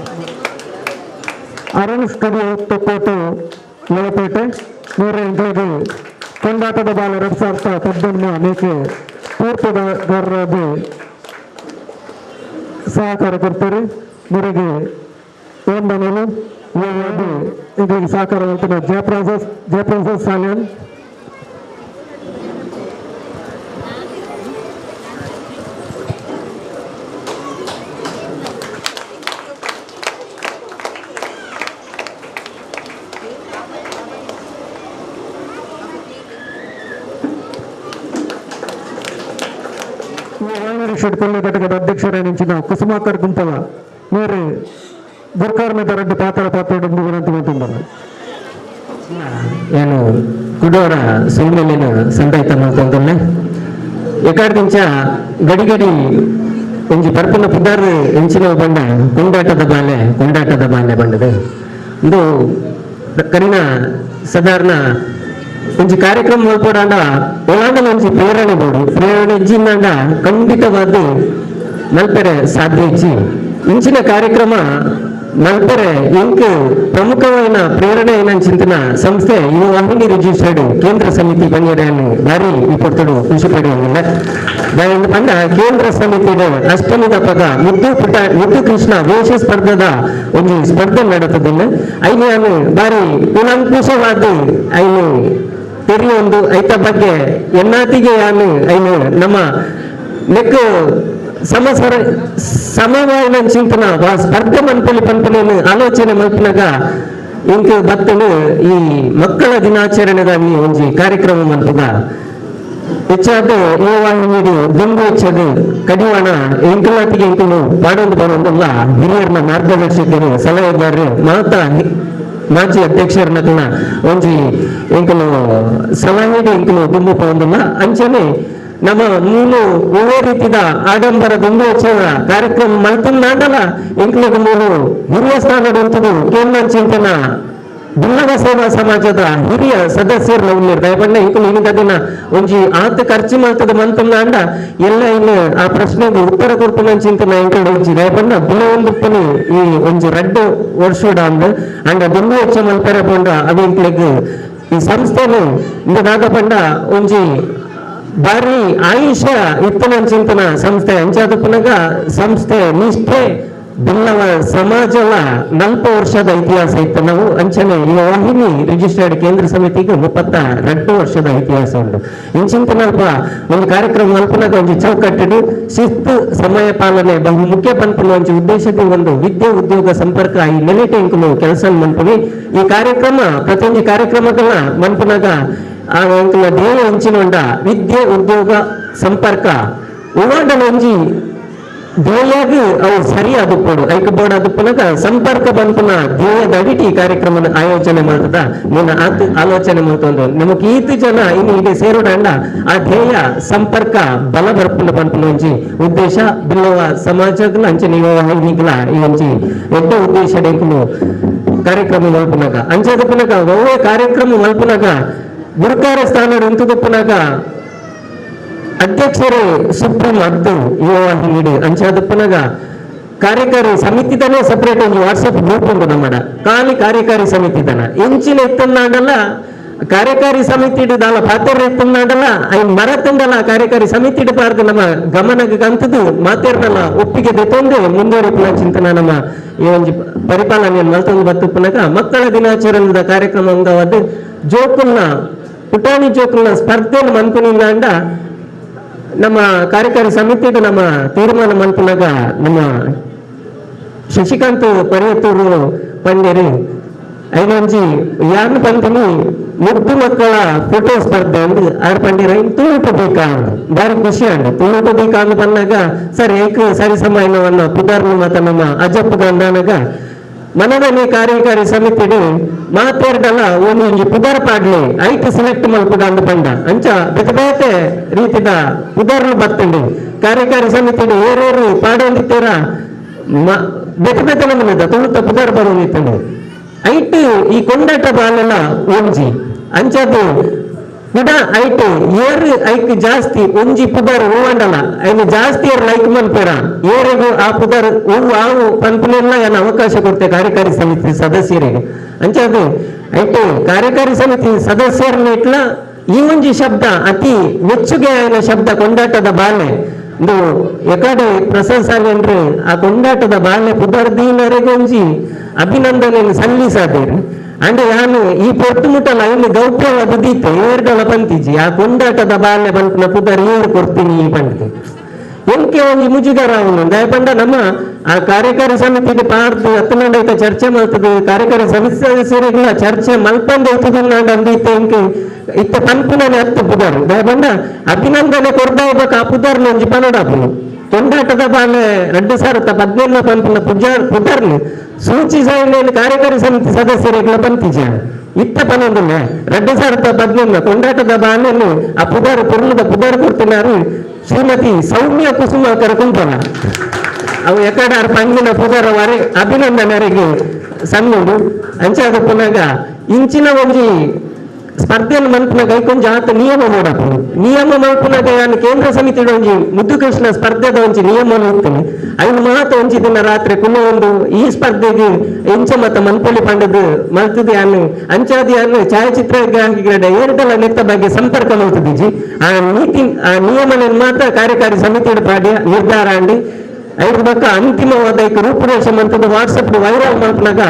ಅರುಣ್ ಸ್ಟುಡಿಯೋ ತೊಕ್ಕೋಟು ಲೋಪೇಟೆ ಇಂಕ್ಲಿಗೆ ಕೊಂಡಾಟದ ಬಾಲ 2018 ಮೇಕೆ ತೀರ್ಪುದಾರರಾದ ಸಹಕಾರ ಕೊಡ್ತಾರೆ ಮುರೆಗೆ ಒಂದನೇನು ಇಂಕ್ಲಿಗೆ ಸಹಕಾರ ಮಾಡ್ತಾರೆ ಜಯಪ್ರಸಾದ್ ಸಾಲಿಯನ್ ಷಡ್ಕೊಳ್ಳೆ ಘಟಕದ ಅಧ್ಯಕ್ಷರಾಗಿನ ಕುಸುಮಾಕರ್ ಗುಂಪಲ ನೀರು ಗುರ್ಕಾರ್ಮದ 2 ಪಾತ್ರ ವಿನಂತಿ ಮಾಡ್ತಿದ್ದಾರೆ ಏನು ಕುಡೋರ ಸೊಮ್ಮೆಲಿನ ಸಂದಾಯಿತ ಮಾಡ್ತಂದೊಳ್ಳೆ ಎಕಾಡ್ದಿಂಚ ಗಡಿ ಒಂಜಿ ಬರ್ಪುನ ಪುದಾರ್ ಎಂಚಿನ ಬಂಡ ಕೊಂಡಾಟದ ಬಾಲೆ ಬಂಡದು ಇದು ಕರಿನ ಸಾಧಾರಣ ಒಂಜಿ ಕಾರ್ಯಕ್ರಮ ಮಲ್ಪೋಡಾಂಡ ಒಳಾಂಡಲ ಒಂಜಿ ಪ್ರೇರಣೆ ಇಜ್ಜಿಂದ ಖಂಡಿತವಾದ ಮಲ್ಪೆರೆ ಸಾಧ್ಯ ಇಚ್ಚಿ ಇಂಚಿನ ಕಾರ್ಯಕ್ರಮ ಮಲ್ಪೆರೆ ಇಂಕ್ ಪ್ರಮುಖವಾದ ಪ್ರೇರಣೆ ಏನಂಚಿಂತಿನ ಸಂಸ್ಥೆ ಯುವವಾಹಿನಿ ರಿಜಿಸ್ಟರ್ಡ್ ಕೇಂದ್ರ ಸಮಿತಿ ಪಂಜರೆಯನ್ನು ಭಾರಿ ಇಪ್ಪತ್ತಡು ಖುಷಿ ಪಡೆಯುವುದಿಲ್ಲ ಪಂಡ ಕೇಂದ್ರ ಸಮಿತಿದ ಅಷ್ಟಮಿದ ಪದ ಮುದ್ದು ಕೃಷ್ಣ ವೇಷ ಸ್ಪರ್ಧದ ಒಂದು ಸ್ಪರ್ಧೆ ನಡೆತದಿಲ್ಲ ಐನು ಭಾರಿ ಕೂಲಂಕುಷವಾದ ಐನು ತೆರೆಯೊಂದು ಐತ ಬಗ್ಗೆ ಎನ್ನಾತಿಗೆ ಐನು ನಮ್ಮ ನೆಕ್ ಸಮವಾಯಿನ ಚಿಂತನ ಸ್ಪರ್ಧೆ ಪಂಪನೇನು ಆಲೋಚನೆ ಮಲ್ಪನಾಗ ಇಂಕ ಬತ್ತನು ಈ ಮಕ್ಕಳ ದಿನಾಚರಣೆದ ಒಂಜಿ ಕಾರ್ಯಕ್ರಮ ಮಲ್ಪದ ಹೆಚ್ಚಾದ ಯುವವಾಹಿನಿ ದುಂಬು ಹೆಚ್ಚದು ಕಡಿವಾಣ ಇಂಕಲಾತಿಗೆ ಇಂಕನು ಪಾಡೊಂದು ಹಿರಿಯರ್ನ ಮಾರ್ಗದರ್ಶಕರು ಸಲಹೆಗಾರರು ಮಾಜಿ ಅಧ್ಯಕ್ಷರನ್ನ ಒಂಜಿ ಇಂಕನು ಸಲಹೆ ಇಂಕನು ದುಂಬು ಪೊಂದಿಲ್ಲ ಅಂಚನೆ ನಮ್ಮ ಮೂಲು ಒಳ್ಳೆ ರೀತಿಯ ಆಡಂಬರ ದುಂಬು ಕಾರ್ಯಕ್ರಮ ಮಲ್ತಂದಾಂಡಲ ಇಂಕ್ಲಿಗೆ ಮೂಲು ಹಿರಿಯ ಸ್ಥಾನದಂತದು ಕೇಂದ್ರ ಚಿಂತನ ಭಿನ್ನದ ಸೇವಾ ಸಮಾಜದ ಹಿರಿಯ ಸದಸ್ಯರು ಉಳ್ಳಿರ್ತಾರೆ ಬಣ್ಣ ಇಂಕಲು ಇನ್ನಿನ ಒಂಜಿ ಆತ ಖರ್ಚು ಮಾಡ್ತದ ಮಂತಂದಾಂಡ ಎಲ್ಲ ಇನ್ನು ಆ ಪ್ರಶ್ನೆಗೆ ಉತ್ತರ ಕೊಡ್ತಾನ ಚಿಂತನ ಇಂಕಲು ಒಂಜಿದೆ ಬಣ್ಣ ಬಿಲೊಂದು ಈ ಒಂಜಿ 2 ವರ್ಷದ ಅಂಡ ದುಂಬು ಹೆಚ್ಚ ಮಲ್ಪೆರೆ ಬಂಡ ಅದು ಇಂಕ್ಲಿಗೆ ಈ ಸಂಸ್ಥೆನು ಇಂದಾದ ಬಂಡ ಒಂಜಿ ಭಾರಿ ಆಯುಷ್ಯ ಇತ್ತನ ಚಿಂತನ ಸಂಸ್ಥೆ ಅಂಚಾದ ಪುನಗ ಸಂಸ್ಥೆ ನಿಷ್ಠೆ ಬಿಲ್ಲವ ಸಮಾಜದ 40 ವರ್ಷದ ಇತಿಹಾಸ ಇತ್ತು. ನಾವು ಅಂಚನೆ ಯುವ ವಾಹಿನಿ ರಿಜಿಸ್ಟರ್ಡ್ ಕೇಂದ್ರ ಸಮಿತಿಗೆ 32 ವರ್ಷದ ಇತಿಹಾಸ ಉಂಟು. ಇಂಚಿಂತನಲ್ಪ ಒಂದು ಕಾರ್ಯಕ್ರಮ ಮಲ್ಪನಾಗ ಒಂದು ಚೌಕಟ್ಟು ಶಿಸ್ತು ಸಮಯ ಪಾಲನೆ ಬಹು ಮುಖ್ಯ ಪಂಪನ ಒಂದು ಉದ್ದೇಶದ ಒಂದು ವಿದ್ಯೆ ಉದ್ಯೋಗ ಸಂಪರ್ಕ ಈ ನೆಲೆಟೆಂಕಲು ಕೆಲಸ ಮನ್ಪನಿ. ಈ ಕಾರ್ಯಕ್ರಮ ಪ್ರತಿಯೊಂದು ಕಾರ್ಯಕ್ರಮಗಳ ಮನ್ಪನಾಗ ಆ ಅಂಕಲ ಧ್ಯೇಯ ಹಂಚಿನೊಂಡ ವಿದ್ಯೆ ಉದ್ಯೋಗ ಸಂಪರ್ಕ ಉವಾಂಡನ ಒಂಜಿ ಧ್ಯೇಯಾಗ ಅವು ಸರಿಯಾದ ಪೋಡು ಐಕ ಬೋರ್ಡ್ ಆದಪ್ಪನಾಗ ಸಂಪರ್ಕ ಬಂಪನ ಧ್ಯೇಯದ ಅಡಿಟಿ ಕಾರ್ಯಕ್ರಮ ಆಯೋಜನೆ ಮಾಡ್ತದ ನೀನು ಆಲೋಚನೆ ಮಾಡ್ಕೊಂಡು ನಮಗೆ ಈತು ಜನ ಇನ್ನು ಇಡೀ ಸೇರೋಡಂಡ ಆ ಧ್ಯೇಯ ಸಂಪರ್ಕ ಬಲ ಬರ್ಪನ ಬಂಪನ ಒಂಜಿ ಉದ್ದೇಶ ಬಿಲ್ಲವ ಸಮಾಜಗಳ ಅಂಚನೆ ಯುವ ವಾಹಿನಿಗಳ ಈ ಒಂಜಿ ದೊಡ್ಡ ಉದ್ದೇಶ ಡೆಂಕಲು ಕಾರ್ಯಕ್ರಮ ಮಲ್ಪನಾಗ ಅಂಚದಪ್ಪನಾಗ ಒಳ್ಳೆ ಕಾರ್ಯಕ್ರಮ ಮಲ್ಪನಾಗ ಗುರುಕಾರ ಸ್ಥಾನ ನಿಂತದಪ್ಪನಾಗ ಅಧ್ಯಕ್ಷರೇ ಸುಪ್ರೀಂ ಅದ್ದು ಯುವ ವಾಹಿನಿ ಅಂಚಾದಪ್ಪನಾಗ ಕಾರ್ಯಕಾರಿ ಸಮಿತಿದನೇ ಸಪರೇಟ್ ಒಂದು ವಾಟ್ಸಪ್ ಗ್ರೂಪ್ ಉಂಟು ನಮ್ಮಡ ಖಾಲಿ ಕಾರ್ಯಕಾರಿ ಸಮಿತಿದನ ಇಂಚಿನ ಎತ್ತನ್ನಾಡಲ್ಲ ಕಾರ್ಯಕಾರಿ ಸಮಿತಿ ಇಡದಲ್ಲ ಪಾತ್ರ ಎತ್ತನ್ನಾಡಲ್ಲ ಐನ್ ಮರ ತಂಡಲ್ಲ ಕಾರ್ಯಕಾರಿ ಸಮಿತಿ ಇಡಬಾರ್ದು ನಮ್ಮ ಗಮನಕ್ಕೆ ಕಂತದ್ದು ಮಾತೇರ್ನಲ್ಲ ಒಪ್ಪಿಗೆ ದೆತ್ತೊಂದು ಮುಂದುವರಿಪುನ ಚಿಂತನ ನಮ್ಮ ಈ ಒಂದು ಪರಿಪಾಲನೆಯನ್ನು ಮಲ್ತೊಂದು ಬತ್ತುಪ್ಪನಾಗ ಮಕ್ಕಳ ದಿನಾಚರಣೆದ ಕಾರ್ಯಕ್ರಮ ಅಂಗವಾದ ಜೋಕುಲ್ನ ಪುಟಾಣಿ ಜೋಕುಲ್ನ ಸ್ಪರ್ಧೆಯನ್ನು ಮನ್ಪನಿಂದ ಅಂಡ ನಮ್ಮ ಕಾರ್ಯಕಾರಿ ಸಮಿತಿಗೆ ನಮ್ಮ ತೀರ್ಮಾನ ಮನ್ಪನಾಗ ನಮ್ಮ ಶಶಿಕಾಂತ್ ಪರಿಯತ್ತೂರು ಪಂಡೇರಿ ಐನೊಂಜಿ ಯಾರು ಬಂತೀನಿ ಮುದ್ದು ಮಕ್ಕಳ ಫೋಟೋ ಸ್ಪರ್ಧೆ ಅಂದು ಆರು ಪಂಡೀರ ತುಳುಟು ಬೇಕಾ ಬಾರಿ ಖುಷಿ ಅಂಡು ತುಳುಟು ಬೇಕಾ ಅಂದು ಬಂದಾಗ ಸರ್ ಏಕ ಸರಿ ಸಮಯನವನ್ನ ಪುದಾರ್ನ ಮತ ನಮ್ಮ ಅಜ್ಜಪ್ಪ ಗಂಡನಾಗ ಮನದನೆ ಕಾರ್ಯಕಾರಿ ಸಮಿತಿಡು ಮಾತಾಡ್ದಲ್ಲ ಒಂದೊಂದು ಪುದಾರ್ ಪಾಡ್ಲಿ ಐಟ್ ಸೆಲೆಕ್ಟ್ ಮಲ್ಪದ ಅಂದು ಬಂದ ಅಂಚ ಬೇತೆ ಬೇತೆ ರೀತಿದ ಪುದಾರ್ನು ಬರ್ತಂಡು ಕಾರ್ಯಕಾರಿ ಸಮಿತಿಡು ಏರೇರು ಪಾಡೊಂದಿತ್ತೀರ ಬೇತೆ ಬೇತೆ ನಮ್ಮನಿದ ತುಳುತ ಪುದಾರ್ ಬರೋದಿತ್ತಂಡು ಐಟ್ ಈ ಕೊಂಡಾಟ ಬಾಲೆಲ್ಲ ಒಂಜಿ ಅಂಚದು ಕೂಡ ಐಟ್ ಏರು ಐಕ್ ಜಾಸ್ತಿ ಒಂಜಿ ಪುದಾರ್ ಹೂವಂಡಲ್ಲ ಐನು ಜಾಸ್ತಿ ಏರ್ ಲೈಕ್ ಮನ್ಪೇರ ಏರಿಗೂ ಆ ಪುದಾರ್ ಹೂವು ಆವು ಪಂಪನೆಲ್ಲ ಏನು ಅವಕಾಶ ಕೊಡ್ತೆ ಕಾರ್ಯಕಾರಿ ಸಮಿತಿ ಸದಸ್ಯರಿಗೆ ಅಂಚದು ಐಟ್ ಕಾರ್ಯಕಾರಿ ಸಮಿತಿ ಸದಸ್ಯರನ್ನ ಇಟ್ಲ ಈ ಒಂಜಿ ಶಬ್ದ ಅತಿ ಮೆಚ್ಚುಗೆ ಆಯ್ನ ಶಬ್ದ ಕೊಂಡಾಟದ ಬಾಲೆ ಇದು ಎಕಡೆ ಪ್ರಶಂಸನೆ ಅಂದ್ರೆ ಆ ಕೊಂಡಾಟದ ಬಾಲೆ ಪುದಾರ್ದೀನರೆಗೊಂಜಿ ಅಭಿನಂದನೆಯನ್ನು ಸಲ್ಲಿಸಾದೇರಿ ಅಂದ್ರೆ ನಾನು ಈ ಪೊಟ್ಟು ಮುಟ್ಟಲ್ಲ ಇಲ್ಲಿ ಗೌಪ್ಯವಾದ ದೀತೆ ಏರ್ಡಲ ಪಂತಿಜಿ ಆ ಕೊಂಡಾಟದ ಬಾಲ್ಯ ಬಂತ ಪುದರ್ ಏರು ಕೊಡ್ತೀನಿ ಈ ಪಂಡಿತ ಎಂಕೆ ಒಂದು ಮುಜುಗರ ಅವನು ದಯಪಂಡ ನಮ್ಮ ಆ ಕಾರ್ಯಕಾರಿ ಸಮಿತಿಗೆ ಪಾರ್ದು ಹತ್ತನಂಡ ಚರ್ಚೆ ಮಾಡ್ತದೆ ಕಾರ್ಯಕಾರಿ ಸಮಿತಿ ಸದಸ್ಯರಿಗೆಲ್ಲ ಚರ್ಚೆ ಮಲ್ಪಂದ ಐತದ ಅಂದಿತ್ತು ಎಂಕೆ ಇತ್ತ ಪಂಪಿನೇ ಹತ್ತು ಪುದರ್ ದಯಪಂಡ ಅಭಿನಂದನೆ ಕೊಡ್ತಾ ಇರ್ಬೇಕು ಆ ಪುದರ್ನ ಒಂಜಿ ಪನ್ನಡಾಪನು ಕೊಂಡಾಟದ ಬಾಲೆ 2017 ಪಂಪಿನ ಪುದರ್ನು ಸೂಚಿ ಸಾಯಿನ ಕಾರ್ಯಕಾರಿ ಸಮಿತಿ ಸದಸ್ಯರಿಗೆಲ್ಲ ಪಂತಿಜ ಇತ್ತ ಪನ್ನೊಂದಿಲ್ಲ 2017 ಕೊಂಡಾಟದ ಬಾಲೆಯನ್ನು ಆ ಪುದಾರ್ ಪುರ್ಣದ ಪುದಾರ್ ಕೊಡ್ತಿನಾರು ಶ್ರೀಮತಿ ಸೌಮ್ಯ ಕುಸುಮಾಕರ ಕುಂಪಲ ಅವು ಎಕಡಾರು ಪಂಗಿನ ಪುದಾರ ವಾರೆ ಅಭಿನಂದನರಿಗೆ ಸಣ್ಣದು ಅಂಚಾದ ಪುನಗ ಇಂಚಿನ ಒಂಜಿ ಸ್ಪರ್ಧೆಯನ್ನು ಮಲ್ಪನಾಗ ಐಕೊಂಜ ಆತ ನಿಯಮ ಮಾಡಪ್ಪ ನಿಯಮ ಮಲ್ಪನಾಗ ನಾನು ಕೇಂದ್ರ ಸಮಿತಿ ಒಂಜಿ ಮುದ್ದು ಕೃಷ್ಣ ಸ್ಪರ್ಧೆದ ಒಂಜಿ ನಿಯಮ ನೋಡ್ತೇನೆ ಐನು ಮಾತ ಒಂಜಿ ದಿನ ರಾತ್ರಿ ಕುನ್ನ ಒಂದು ಈ ಸ್ಪರ್ಧೆಗೆ ಇಂಚ ಮತ ಮನ್ಪೊಲಿ ಪಂಡದು ಮಲ್ತದೆ ಯಾನು ಅಂಚಾದಿ ಯಾನು ಛಾಯಾಚಿತ್ರಗ್ರಾಹಕರ ಏರ್ದಲ ನೆತ್ತ ಬಗ್ಗೆ ಸಂಪರ್ಕ ಮಾಡ್ತದೀಜಿ ಆ ನೀತಿ ಆ ನಿಯಮನ ಮಾತ್ರ ಕಾರ್ಯಕಾರಿ ಸಮಿತಿ ಪಾಡ್ಯ ನಿರ್ಧಾರ ಅಂಡಿ ಐದು ಬಕ್ಕ ಅಂತಿಮವಾದ ರೂಪುರೇಷೆ ಮಂತದ ವಾಟ್ಸಪ್ ವೈರಲ್ ಮಾಡ್ಪನಾಗ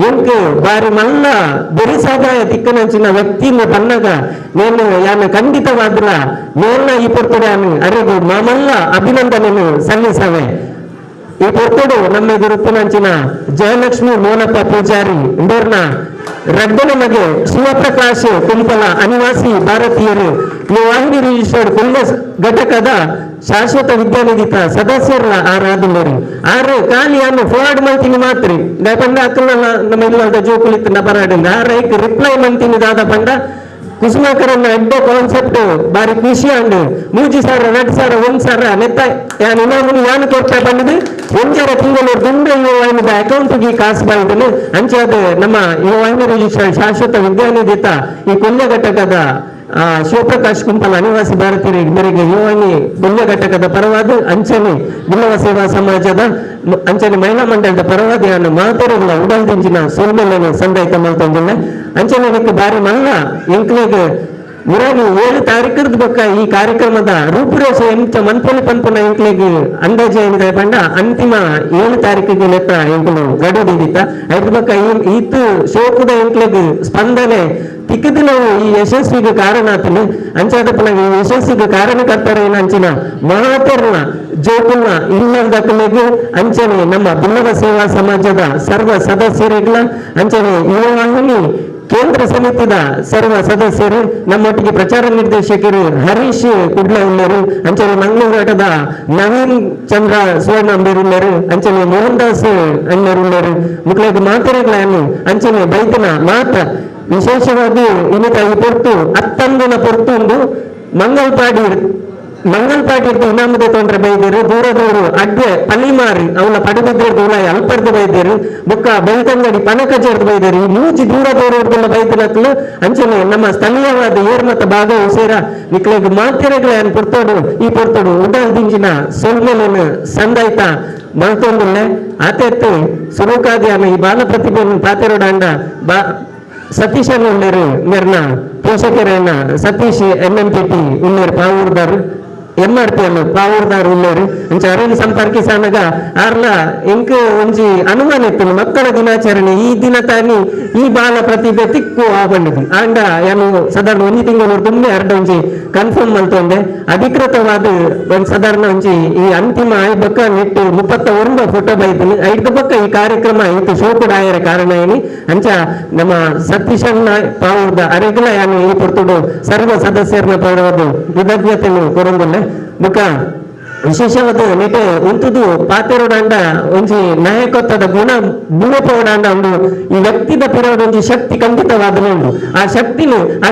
ಎಂಕೆ ಬಾರಿ ಮಲ್ಲ ಬೆರಿಸಾದಾಯ ತಿಕ್ಕನಂಚಿನ ವ್ಯಕ್ತಿನ ಬನ್ನಾಗ నేను ಯಾನು ಖಂಡಿತವಾದ್ರ ಮೇಲ್ನ ಈ ಪೊರ್ತುಡು ಯಾನು ಅರೆಗು ಮಾಮಲ್ಲ ಅಭಿನಂದನೆಯನ್ನು ಸಲ್ಲಿಸವೆ ಈ ಪೊರ್ತುಡು ನಮ್ಮ ಗುರುಪುನಂಚಿನ ಜಯಲಕ್ಷ್ಮಿ ಮೋನಪ್ಪ ಪೂಜಾರಿ ಇಂದೋರ್ನ ರಡ್ಡನ ಮಗೆ ಶಿವಪ್ರಕಾಶ್ ಕುಂಪಲ ಅನಿವಾಸಿ ಭಾರತೀಯರು ಈ ವಾಹಿನಿ ರಿಜಿಸ್ಟರ್ಡ್ ಕೊಲ್ಲೆ ಘಟಕದ ಶಾಶ್ವತ ವಿದ್ಯಾನಿಧಿತ ಸದಸ್ಯರ ಆರಾಧನೆರು ಆರು ಖಾಲಿಯನ್ನು ಫಾರ್ವರ್ಡ್ ಮಾಡ್ತೀನಿ ಮಾತ್ರ ಪಂಡ ಅಕ್ಕನ ನಮ್ಮ ಇಲ್ಲದ ಜೋಕುಲಿತ್ತು ನಬರಾಡಿಂದ ಆರೈಕ್ ರಿಪ್ಲೈ ಮಾಡ್ತೀನಿ ದಾದ ಪಂಡ ಕುಸುಮಾಕರನ್ನ ಎಡ್ಡ ಕಾನ್ಸೆಪ್ಟ್ ಬಾರಿ ಖುಷಿ ಅಂಡು 3,000 2,000 1,000 ನೆತ್ತ ಯಾನು ಇನ್ನೊಂದು ಯಾನು ಕೊಡ್ತಾ ಬಂದಿದ್ದು ಒಂದರ ತಿಂಗಳು ದುಂಡು ಯುವ ವಾಹಿನಿದ ಅಕೌಂಟ್ಗೆ ಕಾಸು ಬಂದನು ಅಂಚಾದ ನಮ್ಮ ಯುವ ವಾಹಿನಿ ರಿಜಿಸ್ಟರ್ ಶಾಶ್ವತ ವಿದ್ಯಾನಿಧಿತ ಈ ಕೊಲ್ಯ ಘಟಕದ ಶಿವಪ್ರಕಾಶ್ ಕುಂಪಲ ಅನಿವಾಸಿ ಭಾರತೀಯರಿಗೆ ಮೇರೆಗೆ ಯುವವಾಹಿನಿ ಕೊಲ್ಯ ಘಟಕದ ಪರವಾದ ಅಂಚನೆ ಬಿಲ್ಲವ ಸೇವಾ ಸಮಾಜದ ಅಂಚನೆ ಮಹಿಳಾ ಮಂಡಳದ ಪರವಾದ ಯಾನು ಮಾತೇರುಗಳ ಉಡಲ್ದಿಂಜಿನ ಸೋಲ್ಮೆಲ್ಲನ್ನು ಸಂದಾಯಿತ ಮಾಡ್ತಂದಿಲ್ಲ ಅಂಚನೆ ಬಾರಿ ಮಲ್ಲ ಎಂಕ್ಲೆಗೆ ಊರಾಗಿ 7 ತಾರೀಕದ ಬೊಕ್ಕ ಈ ಕಾರ್ಯಕ್ರಮದ ರೂಪುರೇಷೆ ಎಂಚ ಮನ್ಪೊಲಿ ಪನ್ಪುನ ಎಂಕ್ಲೆಗ್ ಅಂದಾಜ ಏನಿದೆ ಪಂಡ ಅಂತಿಮ 7 ತಾರೀಕಿಗೆ ಲೆಕ್ಕ ಎಂಕುಲು ಗಡುಡಿದಿತ್ತ ಅದ್ರ ಬೊಕ್ಕ ಈತು ಶೋಕುದ ಎಂಕ್ಲೆಗ್ ಸ್ಪಂದನೆ ತಿಕ್ಕದಿನ ಈ ಯಶಸ್ವಿಗೆ ಕಾರಣ ಆತನು ಅಂಚಾದಪ್ಪನ ಈ ಯಶಸ್ವಿಗೆ ಕಾರಣಕರ್ತರ ಏನಂಚಿನ ಮಹಾತೆರ್ನ ಜೋಕುಲ್ನ ಇಲ್ಲದಕ್ಕಲೆಗೂ ಅಂಚನೆ ನಮ್ಮ ಭಿನ್ನವ ಸೇವಾ ಸಮಾಜದ ಸರ್ವ ಸದಸ್ಯರಿಗಳ ಅಂಚನೆ ಯುವವಾಹಿನಿ ಕೇಂದ್ರ ಸಮಿತಿದ ಸರ್ವ ಸದಸ್ಯರು ನಮ್ಮೊಟ್ಟಿಗೆ ಪ್ರಚಾರ ನಿರ್ದೇಶಕರು ಹರೀಶ್ ಕುಡ್ಲ ಉಳ್ಳರು ಅಂಚನೆ ಮಂಗಳೂರಾಟದ ನವೀನ್ ಚಂದ್ರ ಸುವರ್ಣ ಅಂಬೇರುಳ್ಳರು ಅಂಚನೆ ಮೋಹನ್ ದಾಸ್ ಅಣ್ಣರುಳ್ಳರು ಮುಕ್ಳಿಗೆ ಮಾತೆರೆಗಳನ್ನು ಅಂಚನೆ ಬೈತನ ಮಾತ ವಿಶೇಷವಾಗಿ ಇನ್ನಿತ ಈ ಪೊರ್ತು ಅತ್ತಂದಿನ ಪೊರ್ತು ಒಂದು ಮಂಗಲ್ಪಾಡಿ ಇನಾಮದ ತೊಂದ್ರೆ ಬೈದಿರು ದೂರದವರು ಅಡ್ಡೆ ಪಲಿಮಾರಿ ಅವನ ಪಡೆದಿದ್ರೆ ದೂರ ಅಲ್ಪರ್ದು ಬೈದಿರು ಬೊಕ್ಕ ಬೆಳ್ತಂಗಡಿ ಪನಕ ಜರ್ದು ಬೈದಿರು ಈ ಮೂಜಿ ದೂರದವರೆಲ್ಲ ಬೈದಿನಕ್ಲು ಅಂಚನೆ ನಮ್ಮ ಸ್ಥಳೀಯವಾದ ಏರ್ಮತ ಭಾಗವು ಸೇರ ನಿಕ್ಲಿಗೆ ಮಾತೆರೆಗಳನ್ನ ಪೊರ್ತೋಡು ಉಡಾದಿಂಜಿನ ಸೊಲ್ಮೆಲನ್ನು ಸಂದಾಯ್ತ ಮಲ್ತೊಂದುಲ್ಲೆ ಆತೆತ್ತು ಸುರುಕಾದಿಯಾನ ಈ ಬಾಲ ಪ್ರತಿಭೆಯನ್ನು ಪಾತೆರೋಡಾಂಡ ಸತೀಶ್ ಅನ್ನ ಉಳ್ಳೇರು ಮೇರ್ನ ಪೋಷಕರನ್ನ ಸತೀಶ್ MMPT ಉಳ್ಳೇರು ಪಾವೂರ್ದಾರು MRP ಅನ್ನು ಪಾವೂರ್ದಾರು ಉಳ್ಳೇರು ಅಂಚ ಅರಣ್ಯ ಸಂಪರ್ಕಿಸಾನಾಗ ಆರ್ಲ ಎಂಕ್ ಒಂಜಿ ಅನುಮಾನ ಇತ್ತು ಮಕ್ಕಳ ದಿನಾಚರಣೆ ಈ ದಿನ ತಾನಿ ಈ ಬಾಲ ಪ್ರತಿಭೆ ತಿಕ್ಕು ಬಂದಿದ್ದು ಆಂಡ ಏನು ಸಾಧಾರಣ 1 ತಿಂಗಳು ತುಂಬೆ ಅರ್ಧ ಒಂಜಿ ಕನ್ಫರ್ಮ್ ಮಲ್ತೊಂದೆ ಅಧಿಕೃತವಾದ ಒಂದು ಸಾಧಾರಣ ಒಂಜಿ ಈ ಅಂತಿಮ ಬಕ್ಕ ನೆಟ್ಟು 31 ಫೋಟೋ ಬೈತೀನಿ 5 ಬಕ್ಕ ಈ ಕಾರ್ಯಕ್ರಮ ಇತ್ತು ಶೋಕುಡ ಆಯರ ಕಾರಣ ಏನಿ ಅಂಚ ನಮ್ಮ ಸತೀಶಣ್ಣ ಪಾವೂರ್ದ ಅರೆಗಳ ಯಾನು ಈ ಪೊರ್ತುಡು ಸರ್ವ ಸದಸ್ಯರನ್ನ ಪಡೆದು ಕೃತಜ್ಞತೆಯನ್ನು ಕೊರೊಂದುಲ್ಲೆ ಮುಖ ವಿಶೇಷವಾದ ನೆಟೆ ಉಂಟುದು ಪಾತೆರೋಡಾಂಡ ಒಂಜಿ ನಾಯಕತ್ವದ ಗುಣ ಭೂಮಪೋಡಾಂಡ ಉಂಡು ಈ ವ್ಯಕ್ತಿದ ಪಿರೋಡ ಒಂಜಿ ಶಕ್ತಿ ಖಂಡಿತವಾದ ಉಂಡು ಆ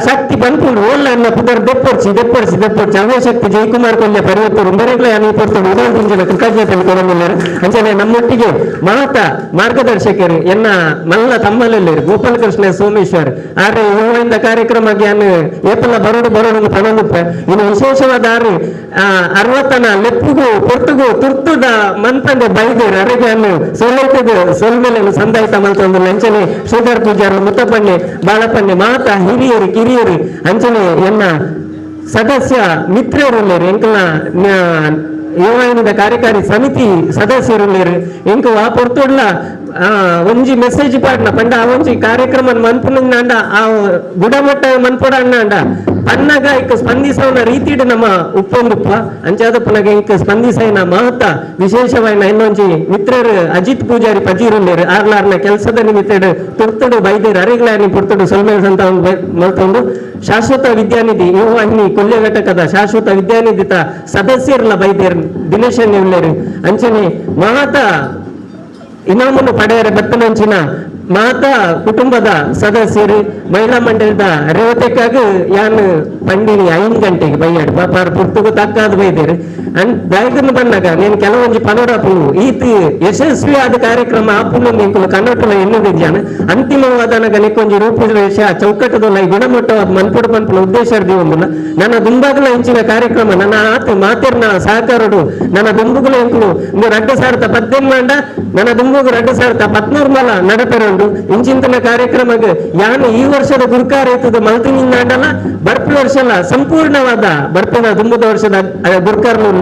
ಶಕ್ತಿ ಬಂದ್ಕೊಂಡು ಓಲ್ಲ ಅನ್ನ ಪುದರ್ ದೆಪ್ಪೊಡ್ಸಿ ಅವೇ ಶಕ್ತಿ ಜಯಕುಮಾರ್ ಕೊಲ್ಯ ಪರಿವರ್ತರು ಬೆರೆಗಳ ಯಾನು ಪಡ್ಕೊಂಡು ಉದಾಹರಣೆ ಕೃತಜ್ಞತೆ ಕೊಡಲಿದ್ದಾರೆ ಅಂಚನೆ ನಮ್ಮೊಟ್ಟಿಗೆ ಮಾರ್ಗದರ್ಶಕರು ಎನ್ನ ಮಲ್ಲ ತಮ್ಮಲೆಲ್ಲರು ಗೋಪಾಲಕೃಷ್ಣ ಸೋಮೇಶ್ವರ್ ಆದ್ರೆ ಇವಿಂದ ಕಾರ್ಯಕ್ರಮ ಯಾನು ಏಪಲ ಬರೋಡು ಪಣನುಪ್ಪ ಇನ್ನು ವಿಶೇಷವಾದ 60ನ ಲೆಪ್ಪುಗು ಪೊರ್ತುಗು ತುರ್ತುದ ಮನ್ಪಂದೆ ಬೈದೇರು ಅರೆಗೆಯನ್ನು ಸೊಲ್ಮೆಲೆಯನ್ನು ಸಂದಾಯಿತ ಮಲ್ತೊಂದು ಅಂಚನೆ ಶ್ರೀಧರ್ ಪೂಜಾರು ಮುತ್ತಪ್ಪಣ್ಣೆ ಬಾಳಪ್ಪಣ್ಣೆ ಮಾತ ಹಿರಿಯರು ಕಿರಿಯರು ಅಂಚನೆ ಎನ್ನ ಸದಸ್ಯ ಮಿತ್ರರುಳ್ಳೇರು ಎಂಕಲ ಯುವವಾಹಿನಿದ ಕಾರ್ಯಕಾರಿ ಸಮಿತಿ ಸದಸ್ಯರುಳ್ಳೇರು ಎಂಕು ಆ ಪೊರ್ತುಡ್ಲ ಒಂಜಿ ಮೆಸೇಜ್ ಪಾಡ್ನ ಪಂಡ ಆ ಒಂಜಿ ಕಾರ್ಯಕ್ರಮ ಮನ್ಪುನಂಡ ಆ ಗುಡಮಟ್ಟ ಮನ್ಪೊಡಣ್ಣ ಪನ್ನಗ ಇಕ್ಕ ಸ್ಪಂದಿಸವನ ರೀತಿಡ್ ನಮ್ಮ ಉಪ್ಪೊಂದುಪ್ಪ ಅಂಚಾದ ಪುನಗ ಇಂಕ ಸ್ಪಂದಿಸೈನ ಮಹತ್ತ ವಿಶೇಷವಾಯಿನ ಇನ್ನೊಂಜಿ ಮಿತ್ರರು ಅಜಿತ್ ಪೂಜಾರಿ ಪಜೀರುಳ್ಳೇರು ಆರ್ಲಾರ್ನ ಕೆಲಸದ ನಿಮಿತ್ತಡು ತುರ್ತುಡು ಬೈದೇರು ಅರೆಗಳಾನಿ ಪುರ್ತುಡು ಸೊಲ್ಮೇಲ್ ಅಂತ ಮಲ್ತೊಂದು ಶಾಶ್ವತ ವಿದ್ಯಾನಿಧಿ ಯುವವಾಹಿನಿ ಕೊಲ್ಯ ಘಟಕದ ಶಾಶ್ವತ ವಿದ್ಯಾನಿಧಿತ ಸದಸ್ಯರಲ್ಲ ಬೈದೇರು ದಿನೇಶ್ ಉಳ್ಳೇರು ಅಂಚನೆ ಮಹತ ಇನಾಮನ್ನು ಪಡೆಯರೆ ಬತ್ತನಂಚಿನ ಮಾತಾ ಕುಟುಂಬದ ಸದಸ್ಯರು ಮಹಿಳಾ ಮಂಡಳದ ರೇವತೆಕ್ಕಾಗ ಯಾನು ಪಂಡಿನಿ 5 ಗಂಟೆಗೆ ಬೈಯಾಡು ಪಾಪಾರ ಪುರ್ತುಗು ತಕ್ಕಾದ ಬೈದೇರು ದಾಯಕನ್ನು ಬಂದಾಗ నేను ಕೆಲವೊಂದು ಪನೋಡಾಪು ಈತಿ ಯಶಸ್ವಿಯಾದ ಕಾರ್ಯಕ್ರಮ ಆಪುನು ನಿಂಕುಲು ಕನ್ನಡಲ ಎನ್ನುದಿದ್ದಾನೆ ಅಂತಿಮವಾದನಗ ನಿಕ್ಕೊಂಜಿ ರೂಪುರೇಷ ಚೌಕಟ್ಟದೊಲ್ಲ ಗುಣಮಟ್ಟವಾದ ಮನ್ಪುನ ಉದ್ದೇಶರ್ದಿ ಒಂದಿಲ್ಲ ನನ್ನ ದುಂಬಾಗಲ ಇಂಚಿನ ಕಾರ್ಯಕ್ರಮ ನನ್ನ ಮಾತೆರ್ನ ಸಹಕಾರಡು ನನ್ನ ದುಂಬುಗಳ ಎಂಕುಲು 2018 ಮಂಡ ನನ್ನ ದುಂಬುಗು 2013 ಮಲ ನಡಪೆರಂಡು ಇಂಚಿಂತನ ಕಾರ್ಯಕ್ರಮಕ್ಕೆ ಯಾನು ಈ ವರ್ಷದ ಗುರುಕಾರೈತದ ಮಲ್ತಿನಿಂದಾಂಡಲ್ಲ ಬರ್ಪಿ ವರ್ಷಲ ಸಂಪೂರ್ಣವಾದ ಬರ್ಪಿನ ದುಂಬದ ವರ್ಷದ ಗುರುಕಾರನು